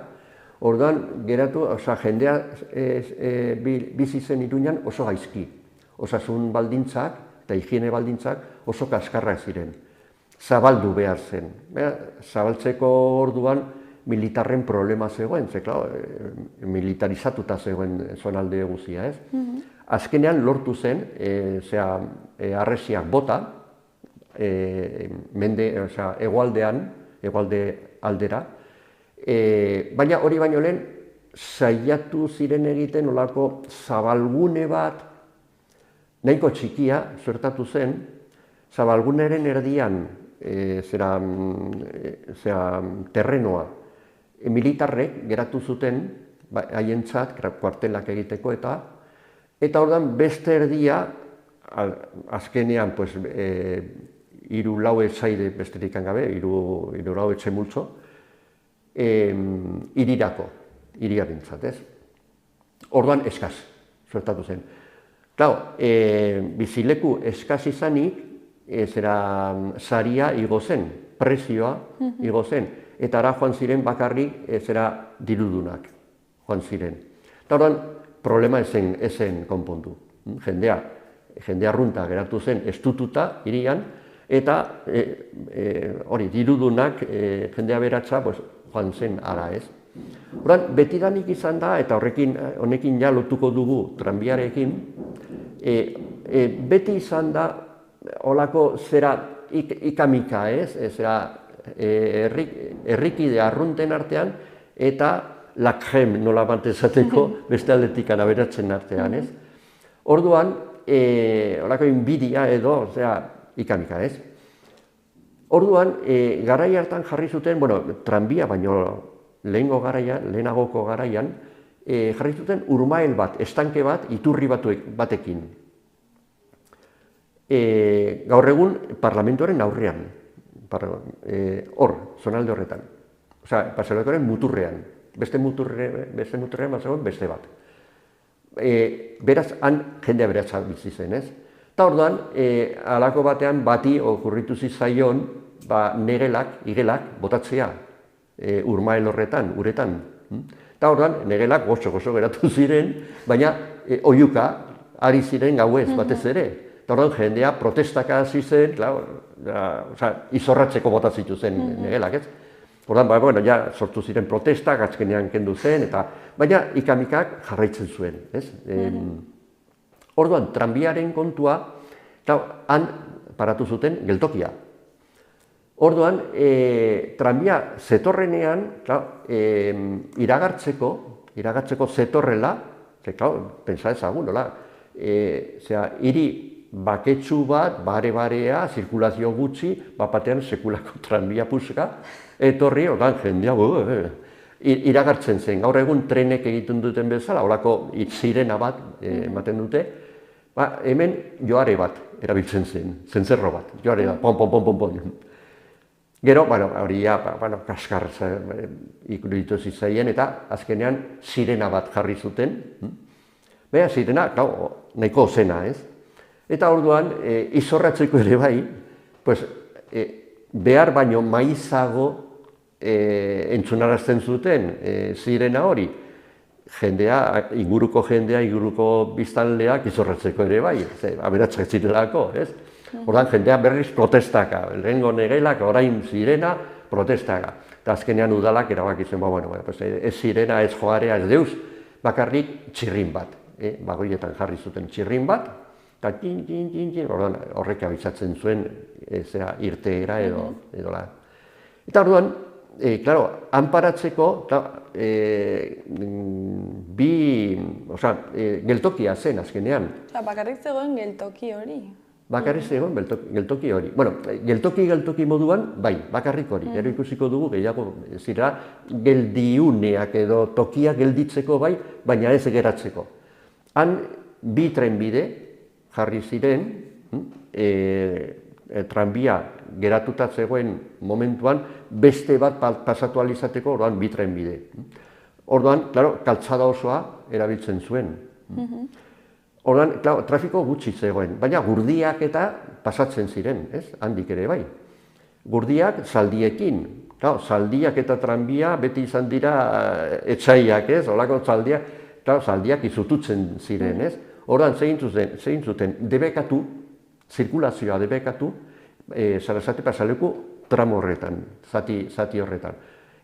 Orduan, geratu, jendea bizi zen Iruñan oso gaizki. Osasun baldintzak eta higiene baldintzak oso kaskarrak ziren. Zabaldu behar zen. Zabaltzeko orduan militarren problema zegoen, ze, militarizatuta zegoen zonalde guzia, ez? Azkenean lortu zen, harresiak bota, hegoalde aldera, baina hori baino lehen, saiatu ziren egiten olako zabalgune bat, nahiko txikia, suertatu zen, zabalguneren erdian, terrenoa, militarrek geratu zuten, haientzat, kuartelak egiteko eta ordan beste erdia, azkenean, hiru lau etxaide besterik gabe, hiru lau etxe multzo, hiria bintzat, ez? Orduan eskaz, suertatu zen. Bizileku eskaz izanik, saria igo zen, prezioa igo zen, eta ara joan ziren bakarrik dirudunak joan ziren. Eta orduan, problema ezen konpondu. Jendea arrunta geratu zen estututa hirian, eta hori, dirudunak, jendea beratza, joan zen ara, ez? Orduan, betidanik izan da, eta honekin ja lotuko dugu tranbiarekin, beti izan da, holako zera ikamika, ez? Herrikide arrunten artean, eta lakrem nola bantezateko beste aldetik aberatzen artean, ez? Orduan, holako inbidia edo, ikamika, ez? Orduan, garai hartan jarri zuten, tranbia baino lehenagoko garaian, jarri zuten urmael bat, estanke bat, iturri batekin. Gaur egun parlamentuaren aurrean, hor, zonalde horretan. Paserokoaren muturrean, beste muturrean bazegoen beste bat. Beraz, han jendea beratza bizi zen, ez? Eta orduan, halako batean bati okurritu zizaion negelak, igelak, botatzea urmael horretan, uretan. Eta orduan, negelak gozo geratu ziren, baina oiuka ari ziren gauez batez ere. Eta orduan, jendea protestaka hasi zen, izorratzeko bota zituzen negelak, ez? Orduan, ja sortu ziren protestak, azkenean kendu zen, baina ikamikak jarraitzen zuen, ez? Orduan, tranbiaren kontua, han paratu zuten geltokia. Orduan, tranbia zetorrenean, iragartzeko zetorrela, pentsa ezagun, hiri baketsu bat, bare-barea, zirkulazio gutxi, batean sekulako tranbia puska, etorri, orduan, jendea, iragartzen zen. Gaur egun trenek egiten duten bezala, holako sirena bat ematen dute, hemen joare bat erabiltzen zen, zentzerro bat, joare bat, pon. Gero, hori kaskar iruditu zitzaien, eta azkenean sirena bat jarri zuten. Baina sirena, nahiko zena, ez? Eta orduan, izorratzeko ere bai, behar baino maizago entzunarazten zuten sirena hori. Inguruko biztanleak izorratzeko ere bai, aberatsak zirelako, ez? Orduan, jendea berriz protestaka, lehengo negelak, orain sirena, protestaka. Eta azkenean udalak erabakitzen, ez sirena, ez joarea, ez deus, bakarrik txirrin bat. Bagoietan jarri zuten txirrin bat, eta orduan horrek abitzatzen zuen irteera edo la. Eta orduan, han paratzeko, geltokia zen azkenean. Bakarrik zegoen geltoki hori. Bakarrik zegoen geltoki hori. Geltoki moduan, bai, bakarrik hori. Gero ikusiko dugu, gehiago zira, geldiuneak edo tokia gelditzeko bai, baina ez geratzeko. Han bi trenbide jarri ziren, tranbia geratuta zegoen momentuan, beste bat pasatu ahal izateko, orduan bi trenbide. Orduan, claro, kaltzada osoa erabiltzen zuen. Orduan, claro, trafiko gutxi zegoen, baina gurdiak eta pasatzen ziren, ez? Handik ere bai. Gurdiak zaldiekin. Claro, zaldiak eta tranbia beti izan dira etsaiak, ez? Olako zaldiak, claro, zaldiak izututzen ziren, ez? Orduan, zein zuten, debekatu, zirkulazioa debekatu, Sarasate pasaleku tramo horretan, zati horretan.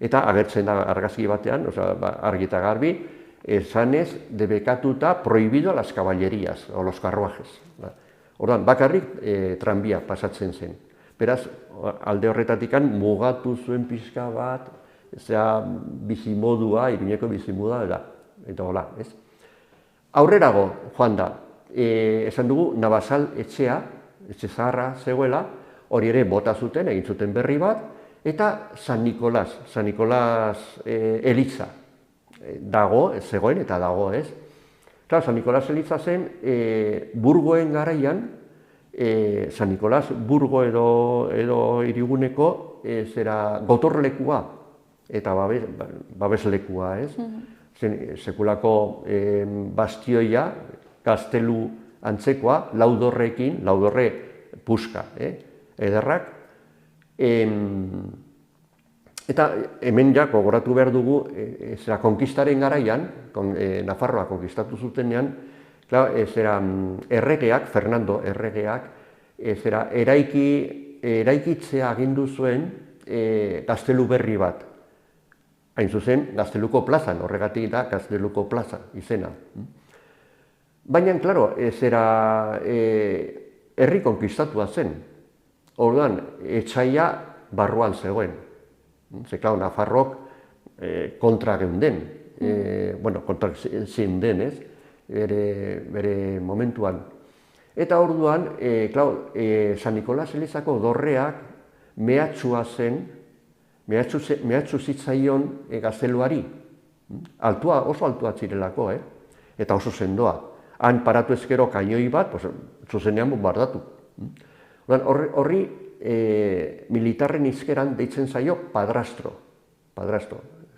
Eta agertzen da argazki batean, argi eta garbi, esanez debekatuta prohibido las caballerías, o los carruajes. Orduan, bakarrik tranbia pasatzen zen. Beraz, alde horretatikan mugatu zuen pixka bat, bizimodua, Iruñeko bizimodua da, eta hola, ez? Aurrerago, joan da, esan dugu, Navasal etxea, etxe zaharra zegoela, hori ere bota zuten, egin zuten berri bat, eta San Nicolás eliza dago, zegoen eta dago, ez? Claro, San Nicolás eliza zen, Burgoen garaian, San Nicolás Burgo edo hiriguneko gotorlekua eta babeslekua, ez? Sekulako bastioia, gaztelu antzekoa, laudorre puska, ederrak. Eta hemen ja gogoratu behar dugu, konkistaren garaian, Nafarroa konkistatu zutenean, erregeak, Fernando erregeak, eraikitzea agindu zuen gaztelu berri bat. Hain zuzen, Gazteluko plazan, horregatik da Gazteluko plaza izena. Baina, klaro, herri konkistatua zen. Orduan, etxaia barruan zegoen. Klaro, Nafarrok kontra geunden, kontra zinden, ez? Bere momentuan. Eta orduan, San Nicolás elizako dorreak mehatxua zen, mehatxu zitzaion gazteluari. Oso altua zirelako, eta oso sendoa. Han paratu ezkero kaioi bat, zuzenean bombardatu. Horri militarren izkeran deitzen zaio padrastro.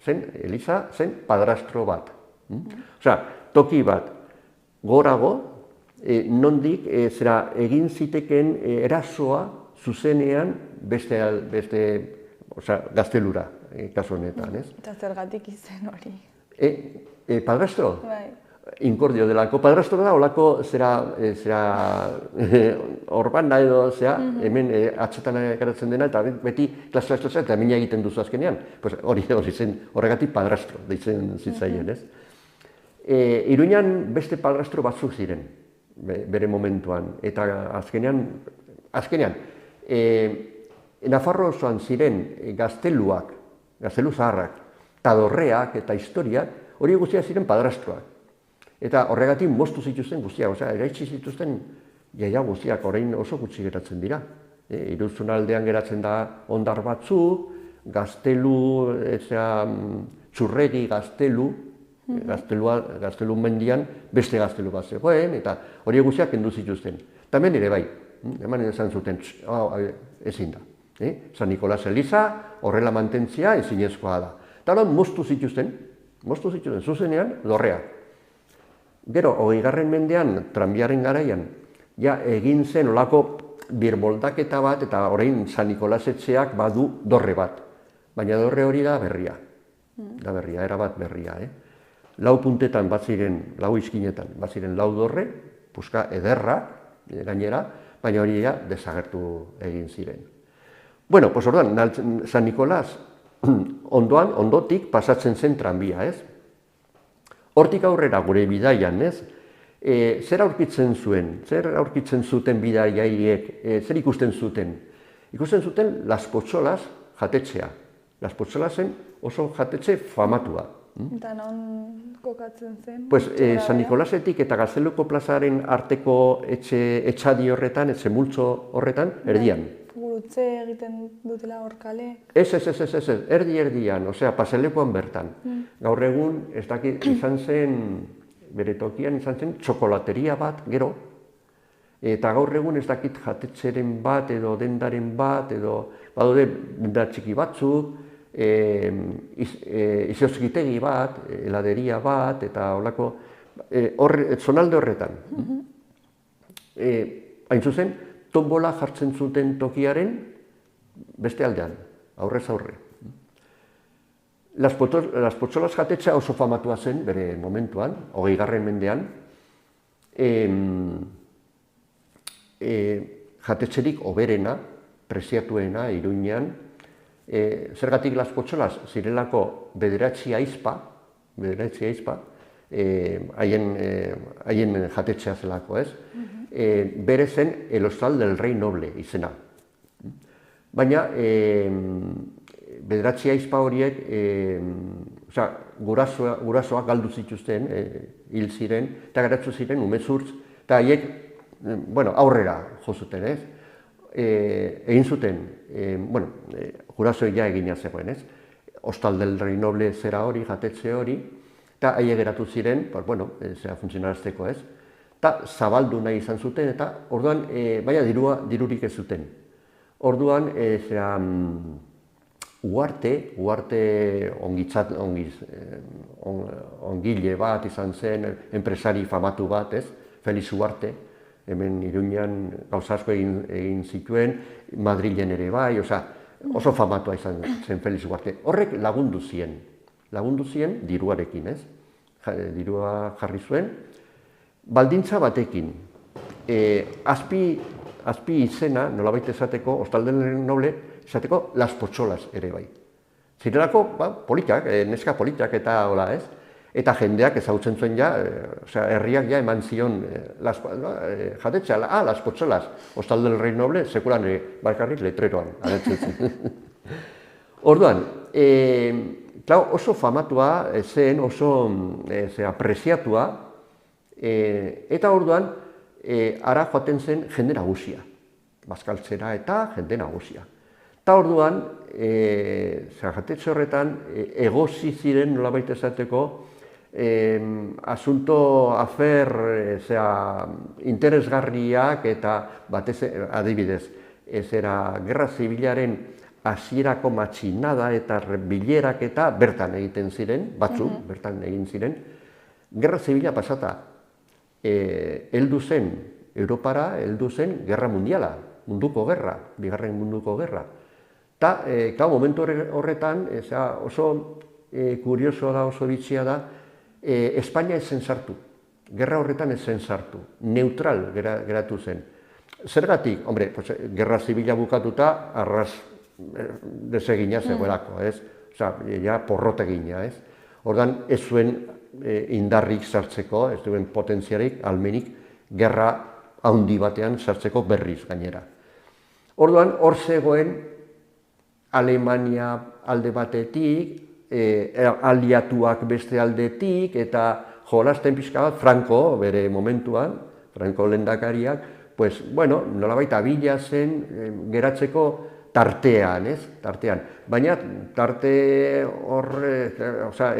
Eliza zen padrastro bat. Toki bat, gorago, nondik egin ziteken erasoa zuzenean beste gaztelura, kasu honetan, ez? Eta zergatik izen hori? Padrastro? Bai. Inkordio delako. Padrastro da, olako Orbana edo, hemen atxetan garatzen dena, eta beti klasa eta mina egiten duzu azkenean. Hori zen, horregatik padrastro, deitzen zitzaien, ez? Iruñan beste padrastro batzuk ziren, bere momentuan, eta azkenean, Nafarro osoan ziren gazteluak, gaztelu zaharrak, eta dorreak eta historiak, hori guztia ziren padrastroak. Eta horregatik moztu zituzten guztiak, eraitsi zituzten jaia guztiak, orain oso gutxi geratzen dira. Iruzun aldean geratzen da ondar batzuk, gaztelu, txurregi gaztelu, gaztelu mendian beste gaztelu bat zegoen, eta hori guztiak kendu zituzten. Eta hemen ere bai, hemen esan zuten, ezin da. San Nicolás eliza, horrela mantentzia ezinezkoa da. Eta hori moztu zituzten, zuzenean dorrea. Gero, 20. mendean, tranbiaren garaian, egin zen olako birmoldaketa bat, eta orain San Nicolás etxeak badu dorre bat. Baina dorre hori da berria. Erabat berria. Lau puntetan bat ziren, lau izkinetan, bat ziren lau dorre, puska ederra, gainera, baina hori desagertu egin ziren. Bueno, orduan, San Nicolás ondotik pasatzen zen tranbia, ez? Hortik aurrera gure bidaian, ez? Zer aurkitzen zuten bidaiaiek, zer ikusten zuten? Ikusten zuten Las Potxolas jatetxea. Las Potxolasen oso jatetxe famatua. Eta non kokatzen zen? San Nicolásetik eta Gazteluko plazaren arteko etxadi horretan, multzo horretan, erdian. Gurutze egiten dutela hor kale? Ez, erdian, paselekuan bertan. Gaur egun, ez dakit, izan zen, bere tokian izan zen, txokolateria bat, gero, eta gaur egun ez dakit jatetxeren bat, edo dendaren bat, edo badaude denda txiki batzuk, izozkitegi bat, heladeria bat, eta holako, zonalde horretan. Hain zuzen, tombola jartzen zuten tokiaren beste aldean, aurrez aurre. Las Potxolas jatetxea oso famatua zen bere momentuan, 20. mendean, jatetxerik oberena, preziatuena, Iruñean, zergatik Las Potxolas zirelako bederatzi aizpa, haien jatetxea zelako, ez? Bere zen el Hostal del Rey Noble izena. Baina, bederatzi aizpa horiek, gurasoak galdu zituzten, hil ziren, eta geratzu ziren umezurtz, eta haiek, aurrera jo zuten, ez? Egin zuten, gurasoek ja egina zegoen, ez? Hostal del Rey Noble zera hori, jatetxe hori, eta haiek geratu ziren, zera funtzionarazteko, ez? Eta zabaldu nahi izan zuten, eta orduan, baina dirurik ez zuten. Orduan, Uarte ongile bat izan zen, enpresari famatu bat, ez? Felix Uarte, hemen Iruñean gauza asko egin zituen, Madrilen ere bai, oso famatua izan zen Felix Uarte. Horrek lagundu zien diruarekin, ez? Dirua jarri zuen, baldintza batekin, azpi izena, nolabait esateko, Hostal del Rey Noble, esateko Las Potxolas ere bai. Zirelako, politak, neska politak eta hola, ez? Eta jendeak ezagutzen zuen ja, herriak ja eman zion jatetxea, Las Potxolas, Hostal del Rey Noble, sekulan barkarrik letreroan, agertzen zen. Orduan, oso famatua zen, oso apresiatua, eta orduan, ara joaten zen jende nagusia, bazkaltzera eta jende nagusia. Eta orduan, jatetxe horretan, egosi ziren nolabait esateko, asunto afer interesgarriak eta batez adibidez, Gerra Zibilaren hasierako matxinada eta bilerak eta bertan egiten ziren, bertan egin ziren. Gerra Zibila pasata, heldu zen Europara, heldu zen Gerra Mundiala, munduko gerra, bigarren munduko gerra. Eta, momentu horretan, oso kuriosoa da, oso bitxia da, Espainia ez zen sartu, gerra horretan ez zen sartu, neutral geratu zen. Zergatik, Gerra Zibila bukatuta, arras desegina zegoelako, ez? Ja porrotegina, ez? Ordan ez zuen indarrik sartzeko, ez duen potentziarik, almenik, gerra handi batean sartzeko berriz gainera. Orduan, hor zegoen Alemania alde batetik, aliatuak beste aldetik, eta jolasten pixka bat, Franco, bere momentuan, Franco lehendakariak, nolabait abila zen geratzeko tartean, ez? Tartean. Baina tarte horre,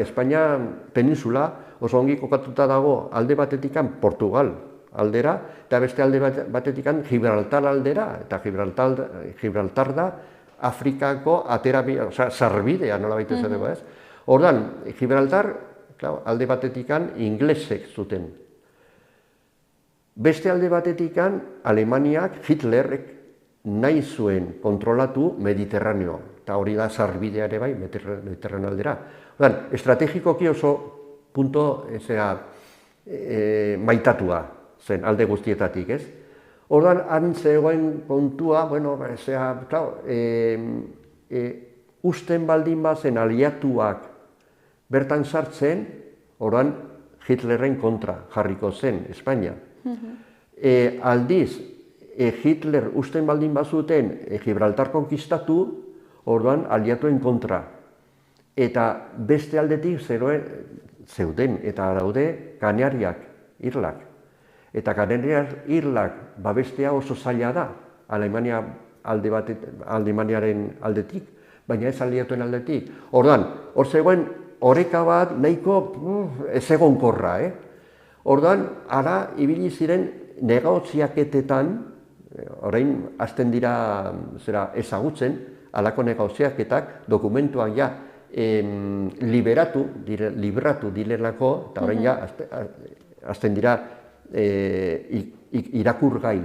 Espainia peninsula oso ongi kokatuta dago alde batetikan Portugal aldera, eta beste alde batetikan Gibraltar aldera, eta Gibraltar da Afrikako sarbidea nolabait esateko, ez? Ordan, Gibraltar, alde batetikan inglesek zuten. Beste alde batetikan Alemaniak, Hitlerrek nahi zuen kontrolatu Mediterraneo, eta hori da sarbidea ere bai, Mediterraneo aldera. Ordan, estrategikoki oso punto maitatua zen alde guztietatik, ez? Ordan, han zegoen kontua, usten baldin bazen aliatuak bertan sartzen, ordan Hitlerren kontra jarriko zen Espainia. Aldiz, Hitler usten baldin bazuten Gibraltar konkistatu, orduan aliatuen kontra. Eta beste aldetik zeuden eta daude Kanariak, Irlak. Eta Kanariak, Irlak babestea oso zaila da, Alemaniaren aldetik, baina ez aliatuen aldetik. Orduan, hor zegoen oreka bat nahiko ez egonkorra. Orduan, ara ibili ziren negotziaketetan, orain hasten dira ezagutzen, alako negoziaketak dokumentuak ja libratu direlako, eta orain ja azten dira irakurgai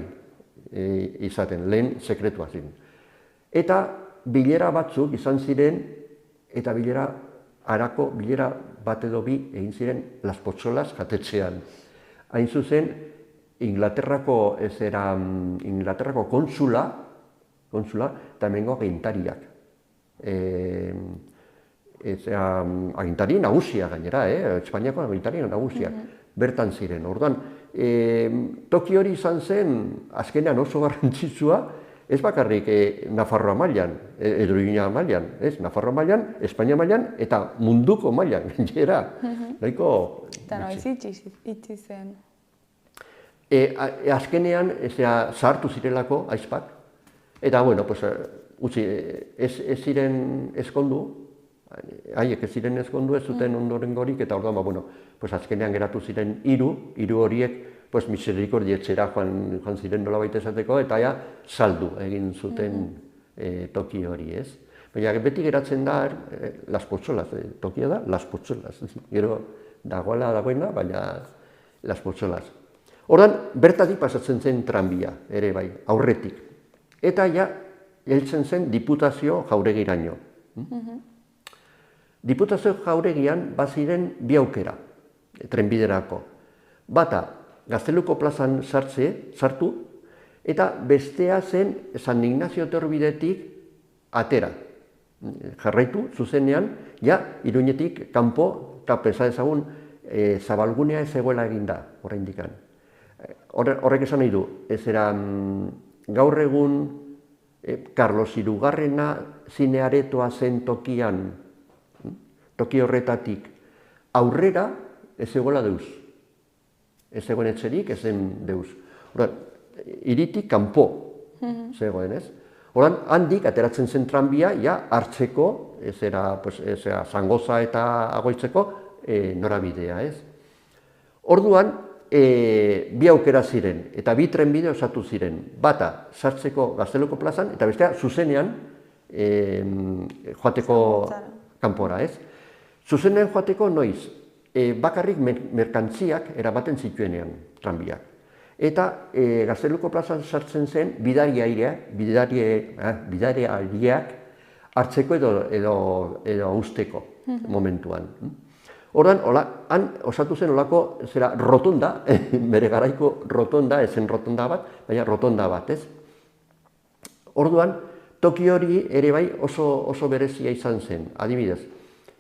izaten, lehen sekretua ziren. Eta bilera batzuk izan ziren, eta bilera bat edo bi egin ziren Las Potsolas jatetxean. Hain zuzen, Inglaterrako konsula, eta hemengo agintariak. Agintari nagusia gainera, Espainiako agintari nagusiak, bertan ziren. Orduan, toki hori izan zen, azkenean oso garrantzitsua, ez bakarrik Nafarroa mailan, edo Iruña mailan, Nafarroa mailan, Espainia mailan, eta munduko mailan, gainera. Nahiko... Eta noiz itxi zen. Azkenean, zahartu zirelako aizpak, eta, bueno, ez ziren ezkondu, haiek ez ziren ezkondu, ez zuten ondorengorik, eta orduan, azkenean geratu ziren hiru horiek, misericordietzera joan ziren nolabait esateko, eta ja, saldu egin zuten toki hori, ez? Baina beti geratzen da, Las Potsolas, tokia da, Las Potsolas. Gero, dagoena, baina Las Potsolas. Ordan, bertatik pasatzen zen tranbia, ere bai, aurretik. Eta ja, heltzen zen Diputazio Jauregiraino. Diputazio Jauregian baziren bi aukera, trenbiderako. Bata, Gazteluko plazan sartu, eta bestea zen San Ignacio Etorbidetik atera. Jarraitu, zuzenean, ja, Iruñetik kanpo, eta pensa ezagun, zabalgunea ez egoela eginda, oraindikan. Horrek esan nahi du, gaur egun Carlos Hirugarrena zinearetoa zen tokian, toki horretatik, aurrera ez egoela deuz. Ez egoen etxerik, ez zen deuz. Hiritik kanpo zegoen, ez? Horan, handik, ateratzen zen tranbia, ja, hartzeko, Zangoza eta Agoitzeko norabidea, ez? Orduan, bi aukera ziren, eta bi trenbide osatu ziren. Bata, sartzeko Gazteluko plazan, eta bestea, zuzenean joateko kanpora, ez? Zuzenean joateko noiz? Bakarrik merkantziak eramaten zituenean tranbiak. Eta Gazteluko plazan sartzen zen bidaiariak hartzeko edo usteko momentuan. Ordan, han osatu zen olako rotonda, bere garaiko rotonda, ez zen rotonda bat, baina rotonda bat, ez? Orduan, toki hori ere bai oso berezia izan zen, adibidez.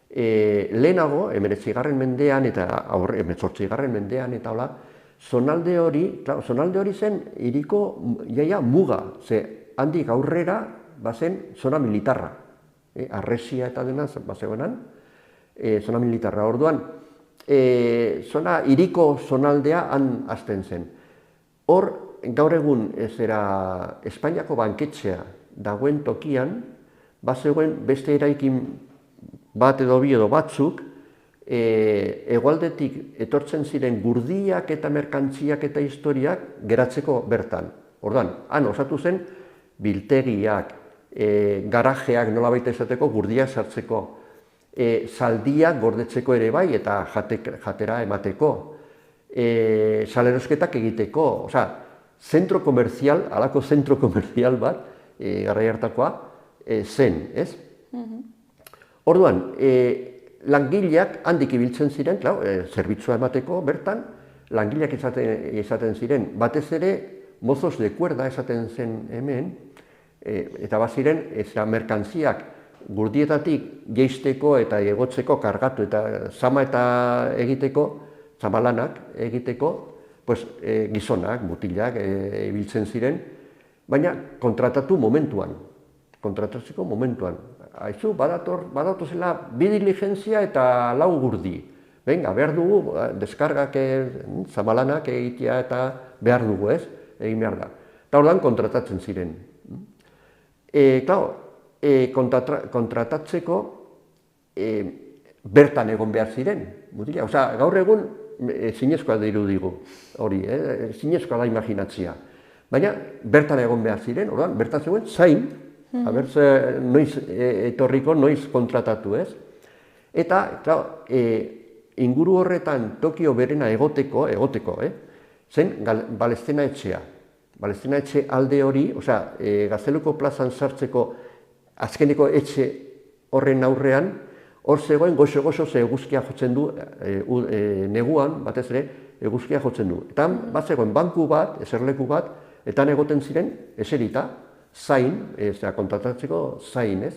Lehenago, 19. mendean eta 18. mendean eta hola, zonalde hori zen hiriko jaia muga, ze handik aurrera bazen zona militarra. Arresia eta dena bazegoenan, zona militarra. Orduan, hiriko zonaldea han hasten zen. Hor, gaur egun Espainiako banketxea dagoen tokian, bazegoen beste eraikin bat edo bi edo batzuk, hegoaldetik etortzen ziren gurdiak eta merkantziak eta historiak geratzeko bertan. Orduan, han osatu zen biltegiak, garajeak nolabait esateko gurdiak sartzeko, zaldiak gordetzeko ere bai eta jatera emateko, salerosketak egiteko, zentro komerzial, halako zentro komerzial bat, garai hartakoa, zen, ez? Orduan, langileak handik ibiltzen ziren, zerbitzua emateko bertan, langileak izaten ziren, batez ere, mozos de cuerda esaten zen hemen, eta baziren, merkantziak gurdietatik geisteko eta egotzeko kargatu eta zama eta egiteko, zamalanak egiteko, gizonak, mutilak ibiltzen ziren, baina kontratatzeko momentuan. Aizu, badatozela bi diligentzia eta lau gurdi. Venga, behar dugu, deskargak, zamalanak egitea eta behar dugu, ez? Egin behar da. Eta orduan kontratatzen ziren. Kontratatzeko bertan egon behar ziren. Gaur egun zinezkoa dirudigu hori, zinezkoa da imaginatzia. Baina bertan egon behar ziren, orduan, bertan zegoen zain, Aber noiz etorriko, noiz kontratatu, ez? Eta, inguru horretan Tokio berena egoteko, zen Balestena etxea. Balestena etxe alde hori, osea, Gazteluko plazan sartzeko azkeneko etxe horren aurrean, hor zegoen goxo-goxo ze eguzkia jotzen du, neguan, batez ere, eguzkia jotzen du. Eta bat zegoen banku bat, eserleku bat, eta egoten ziren eserita, zain, kontratatzeko zain, ez?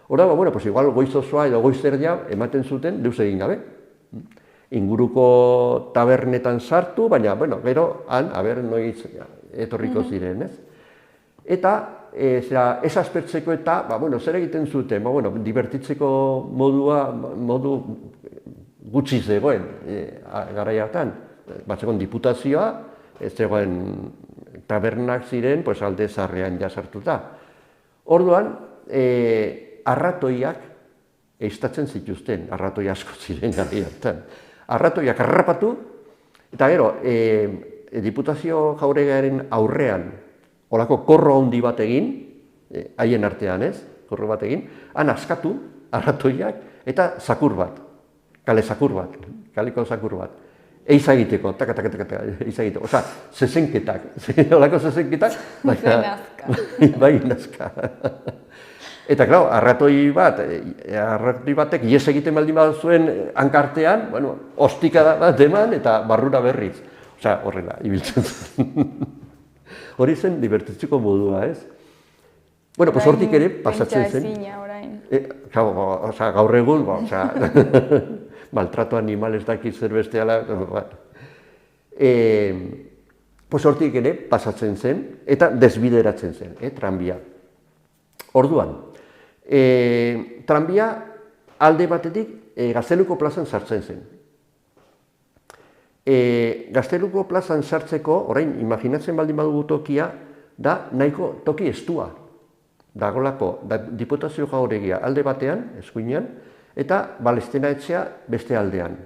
Hora, pues igual goiz osoa edo goiz erdia ematen zuten deus egin gabe. Inguruko tabernetan sartu, baina, gero, noiz etorriko ziren, ez? Eta, ez aspertzeko eta, zer egiten zuten, divertitzeko modu gutxi zegoen garai hartan. Bat zegoen diputazioa, ez zegoen tabernak ziren, alde zarrean jasartuta. Orduan, arratoiak eistatzen zituzten, arratoi asko ziren garai hartan. Arratoiak harrapatu, eta gero, diputazio jauregiaren aurrean, holako korro handi bat egin, haien artean ez, korro bat egin, han askatu, arratoiak, eta zakur bat, kale zakur bat, kaleko zakur bat. Eiza egiteko, eiza egiteko, oza, zezenketak, holako zezenketak, bai nazka. Eta, klar, arratoi batek ies egiten baldin bat zuen hankartean, ostika bat eman eta barrura berriz. Osa, horrela, ibiltzen zen. Hori zen divertitzeko modua, ez? Pues hortik ere pasatzen zen. Gaur egun, maltrato animal ez dakit zer besteala. Pues hortik ere pasatzen zen eta desbideratzen zen, tranbia. Orduan, tranbia alde batetik Gazteluko plazan sartzen zen. Gazteluko plazan sartzeko, orain, imaginatzen baldin badugu tokia, da nahiko toki estua. Dagolako diputazio jauregia alde batean, eskuinean, eta Balestena etxea beste aldean.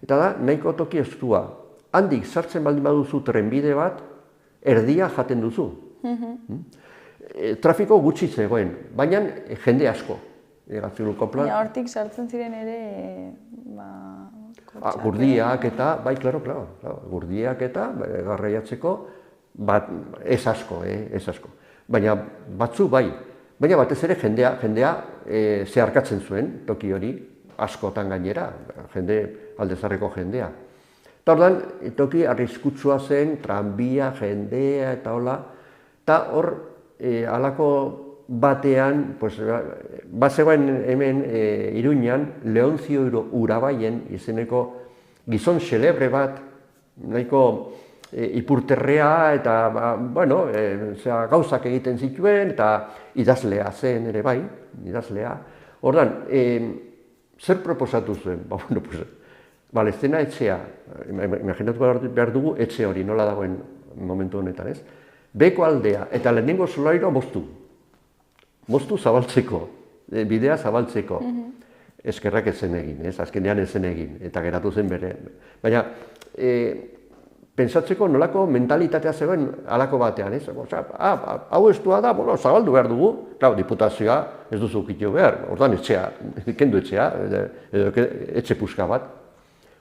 Eta da, nahiko toki estua. Handik sartzen baldin baduzu trenbide bat, erdia jaten duzu. Trafiko gutxi zegoen, baina jende asko. Hortik sartzen ziren ere... Gurdiak eta, bai, klaro, gurdiak eta garraiatzeko, ez asko. Baina batzu bai, baina batez ere jendea zeharkatzen zuen toki hori, askotan gainera, aldezarreko jendea. Eta ordan, toki arriskutsua zen, tranbia, jendea eta hola, eta hor, halako batean, bat zegoen hemen Iruñan, Leonzio Urabaien izeneko gizon xelebre bat, nahiko ipurterrea eta, gauzak egiten zituen, eta idazlea zen ere bai, idazlea. Ordan, zer proposatu zuen? Balestena etxea, imaginatu behar dugu etxe hori, nola dagoen momentu honetan, ez? Beko aldea eta lehenengo solairua moztu zabaltzeko, bidea zabaltzeko. Eskerrak ez zen egin, azkenean ez zen egin, eta geratu zen bere. Baina, pentsatzeko nolako mentalitatea zegoen halako batean, ez? Hau estua da, zabaldu behar dugu, diputazioa ez duzu ukitu behar, ordan etxea, kendu etxea, etxe puska bat.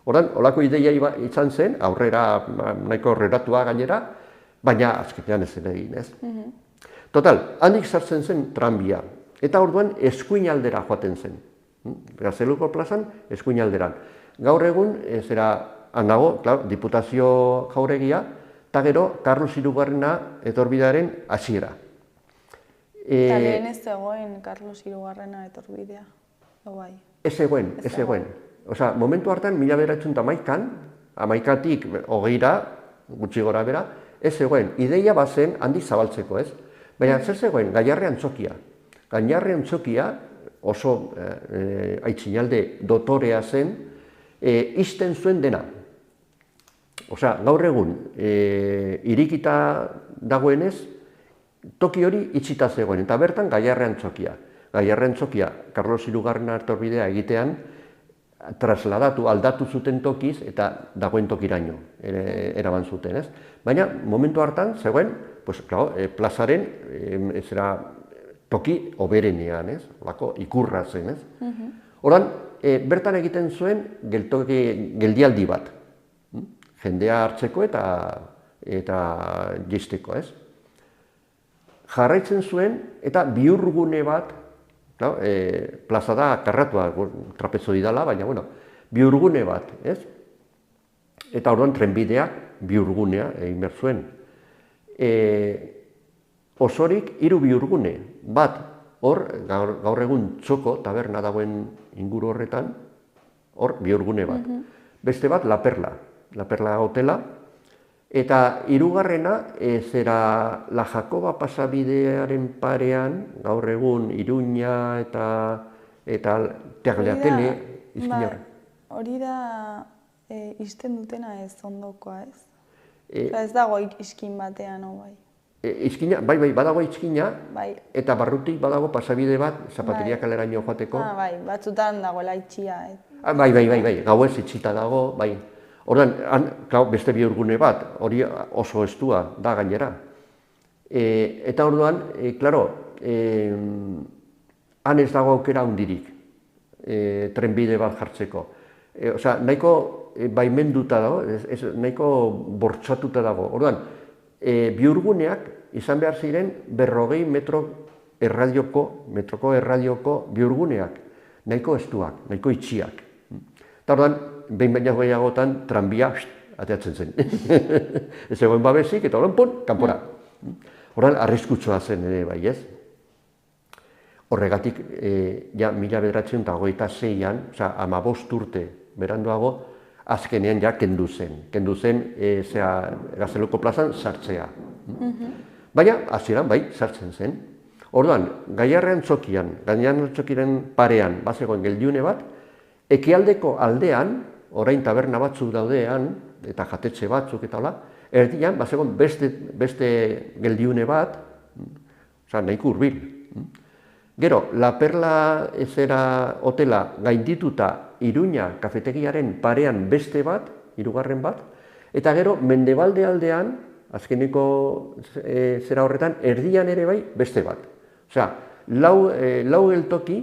Ordan, holako ideia izan zen, aurrera, nahiko aurreratua gainera, baina azkenean ez zen egin, ez? Total, handik sartzen zen tranbia, eta orduan eskuin aldera joaten zen. Gazteluko plazan, eskuin alderan. Gaur egun, handago, diputazio jauregia, eta gero, Carlos Hirugarrena etorbidearen hasiera. Eta lehen ez zegoen Carlos Hirugarrena etorbidea, bai? Ez zegoen. Osa, momentu hartan, 1911an, 11tik 20ra, gutxi gora bera, ez zegoen. Ideia bazen handi zabaltzeko, ez? Baina, zer zegoen, Gaiarre Antzokia. Gaiarre Antzokia, oso aitzinalde dotorea zen, ixten zuen dena. Osea, gaur egun, irikita dagoenez, toki hori itxita zegoen, eta bertan Gaiarre Antzokia. Gaiarre Antzokia, Carlos Hirugarrena etorbidea egitean, trasladatu, aldatu zuten tokiz, eta dagoen tokiraino eraban zuten, ez? Baina, momentu hartan, zegoen, plazaren toki oberenean, ez? Olako ikurra zen, ez? Horan, bertan egiten zuen geldialdi bat. Jendea hartzeko eta jisteko, ez? Jarraitzen zuen eta bihurgune bat, plaza da karratua, trapezoidala, baina, bueno, bihurgune bat, ez? Eta orduan trenbideak bihurgunea egin behar zuen. Osorik 3 bihurgune, bat hor, gaur egun Txoko taberna dagoen inguru horretan, hor bihurgune bat. Beste bat La Perla hotela, eta hirugarrena zera La Jakoba pasabidearen parean, gaur egun Iruña eta Teagleatele, izkin horre. Hori da izten dutena ez ondokoa, ez? Ez dago iskin batean, bai. Izkina, bai, badago izkina, eta barrutik badago pasabide bat, Zapateria kaleraino joateko. Bai, batzutan dagoela itxia. Bai, gauez itxita dago, bai. Ordan, beste bihurgune bat, hori oso estua da gainera. Eta orduan, klaro, han ez dago aukera hundirik, trenbide bat jartzeko. Osea, nahiko baimenduta dago, nahiko bortxatuta dago. Orduan, bihurguneak izan behar ziren 40 metroko erradioko bihurguneak, nahiko estuak, nahiko itxiak. Eta orduan, behin baina gehiagotan tranbia ateatzen zen. Ez egoen babesik, eta orduan, pun, kanpora. Orduan, arriskutsua zen ere bai, ez? Horregatik, ja, 1926an, oza, 15 urte beranduago, azkenean ja kendu zen. Kendu zen, Gazteluko plazan sartzea. Baina, hasieran bai, sartzen zen. Orduan, Gaiarrean txokiren parean, bazegoen geldiune bat, ekialdeko aldean, orain taberna batzuk daudean, eta jatetxe batzuk eta hola, erdian, bazegoen beste geldiune bat, oza, nahiko hurbil. Gero, La Perla hotela gaindituta Iruña kafetegiaren parean beste bat, 3. bat, eta gero, mendebalde aldean, azkeneko zera horretan, erdian ere bai beste bat. Osea, lau geltoki,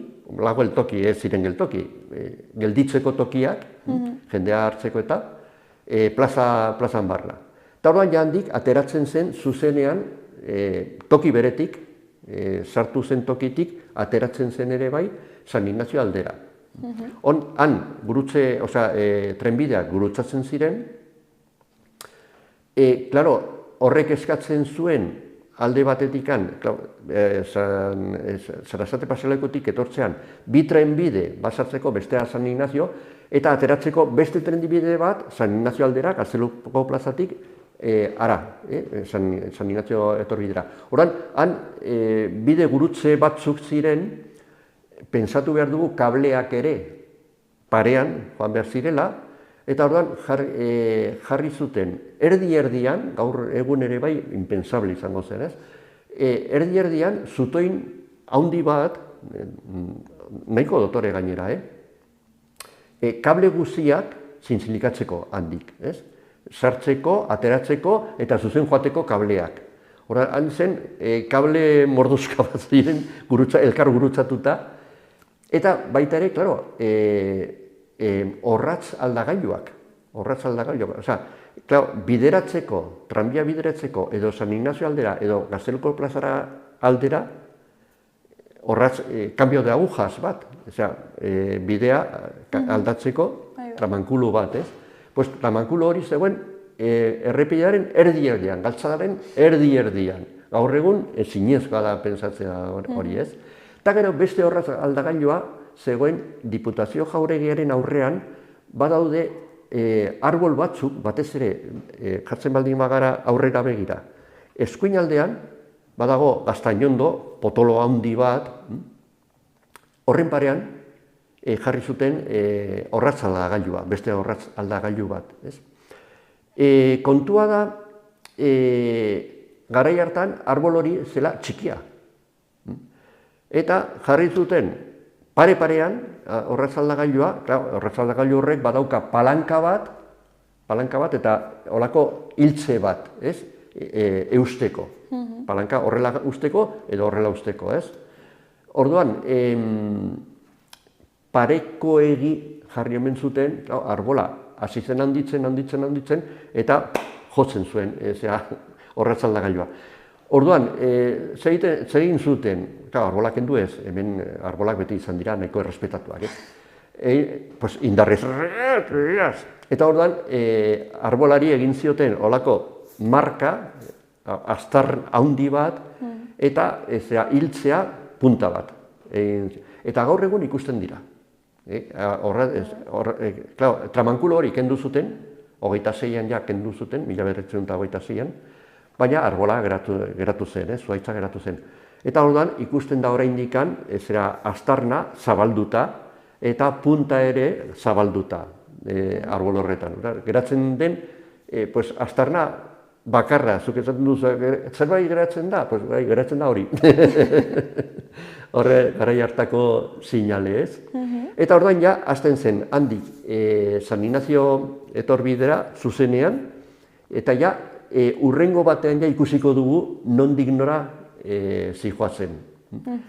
ez ziren geltoki, gelditzeko tokiak, jendea hartzeko eta, plazan barna. Eta orduan jandik, ateratzen zen zuzenean, toki beretik, sartu zen tokitik, ateratzen zen ere bai, San Ignacio aldera. Han, trenbideak gurutzatzen ziren, klaro, horrek eskatzen zuen alde batetikan, Sarasate pasalekotik etortzean, 2 trenbide basartzeko bestea San Ignacio, eta ateratzeko beste trenbide bat, San Ignacio aldera, Gazteluko plazatik, San Ignacio etorbidera. Horan, han bide gurutze batzuk ziren, pentsatu behar dugu kableak ere parean joan behar zirela, eta orduan jarri zuten erdi-erdian, gaur egun ere bai, impensable izango zen, ez? Erdi-erdian zutoin handi bat, nahiko dotore gainera, kable guziak zintzilikatzeko handik, ez? Sartzeko, ateratzeko eta zuzen joateko kableak. Hora, han zen, kable morduzka bat ziren, elkar gurutzatuta, eta baita ere, klaro, orratz aldagailuak. Osea, klaro, bideratzeko, tranbia bideratzeko, edo San Ignacio aldera, edo Gazteluko plazara aldera, orratz, cambio de agujas bat, osea, bidea aldatzeko, tramankulu bat, ez? Pues tramankulu hori zegoen errepidearen erdi-erdian, galtzadaren erdi-erdian. Gaur egun ezinezkoa da pentsatzea hori, ez? Eta gero beste orratz aldagailua zegoen Diputazio Jauregiaren aurrean badaude arbol batzuk, batez ere jartzen baldin bagara aurrera begira. Eskuinaldean badago Gaztainondo, potolo handi bat, horren parean jarri zuten orratz aldagailua, beste orratz aldagailu bat. Kontua da, garai hartan arbol hori zela txikia. Eta jarri zuten pare-parean orratz aldagailua, orratz aldagailu horrek badauka palanka bat eta holako hiltze bat, eusteko. Palanka horrela usteko edo horrela usteko, ez? Orduan, parekoegi jarri omen zuten, arbola hasi zen handitzen, eta jotzen zuen, horratzaldagailua. Orduan, zer egin zuten, arbolak kendu ez, hemen arbolak beti izan dira nahiko errespetatuak, indarrez, eta orduan, arbolari egin zioten olako marka, aztar handi bat, eta hiltzea punta bat. Eta gaur egun ikusten dira. Tramankulo hori kendu zuten, 26an ja kendu zuten, 1926an, baina arbola geratu zen, zuhaitza geratu zen. Eta orduan ikusten da oraindikan, aztarna zabalduta eta punta ere zabalduta arbol horretan. Geratzen den, aztarna bakarra, zuk esaten duzu, zerbait geratzen da? Geratzen da hori. Horre, garai hartako sinale ez. Eta orduan ja, hasten zen, handik, San Ignacio etorbidera zuzenean, eta ja, urrengo batean ja ikusiko dugu nondik nora zihoazen.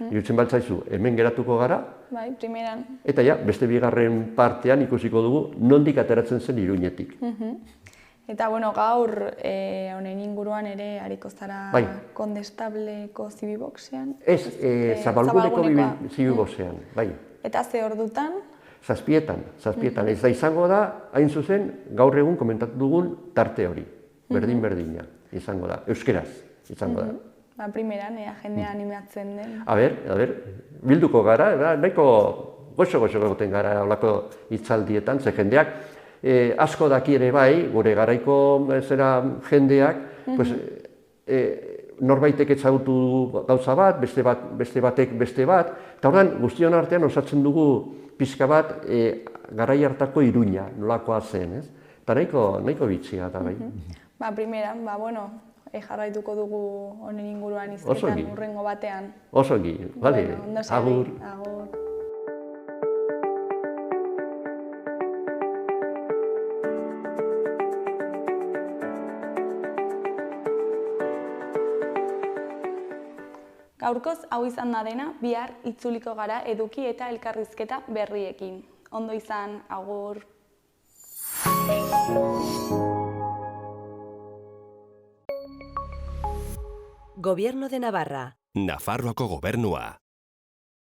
Irutzen baltzaizu, hemen geratuko gara. Bai, primeran. Eta ja, beste bigarren partean ikusiko dugu nondik ateratzen zen Iruñetik. Eta, bueno, gaur, honen inguruan ere, hariko zara Kondestableko zibiboxean? Ez, Zabalguneko zibiboxean, bai. Eta ze ordutan? Zazpietan. Ez da izango da, hain zuzen, gaur egun komentatu dugun tarte hori. Berdin-berdina izango da, euskeraz izango da. Ba, primeran, jendea animatzen den. A ber, bilduko gara, nahiko goxo-goxo egoten gara olako hitzaldietan, ze jendeak asko daki ere bai, gure garaiko jendeak, norbaitek ezagutu gauza bat, beste batek beste bat, eta orduan guztion artean osatzen dugu pixka bat garai hartako Iruña, nolakoa zen, ez? Eta nahiko bitxia da bai. Ba, primeran, jarraituko dugu honen inguruan izketan urrengo batean. Oso ongi, bale, agur. Gaurkoz hau izan da dena, bihar itzuliko gara eduki eta elkarrizketa berriekin. Ondo izan, agur. Gobierno de Navarra. Nafarroako gobernua.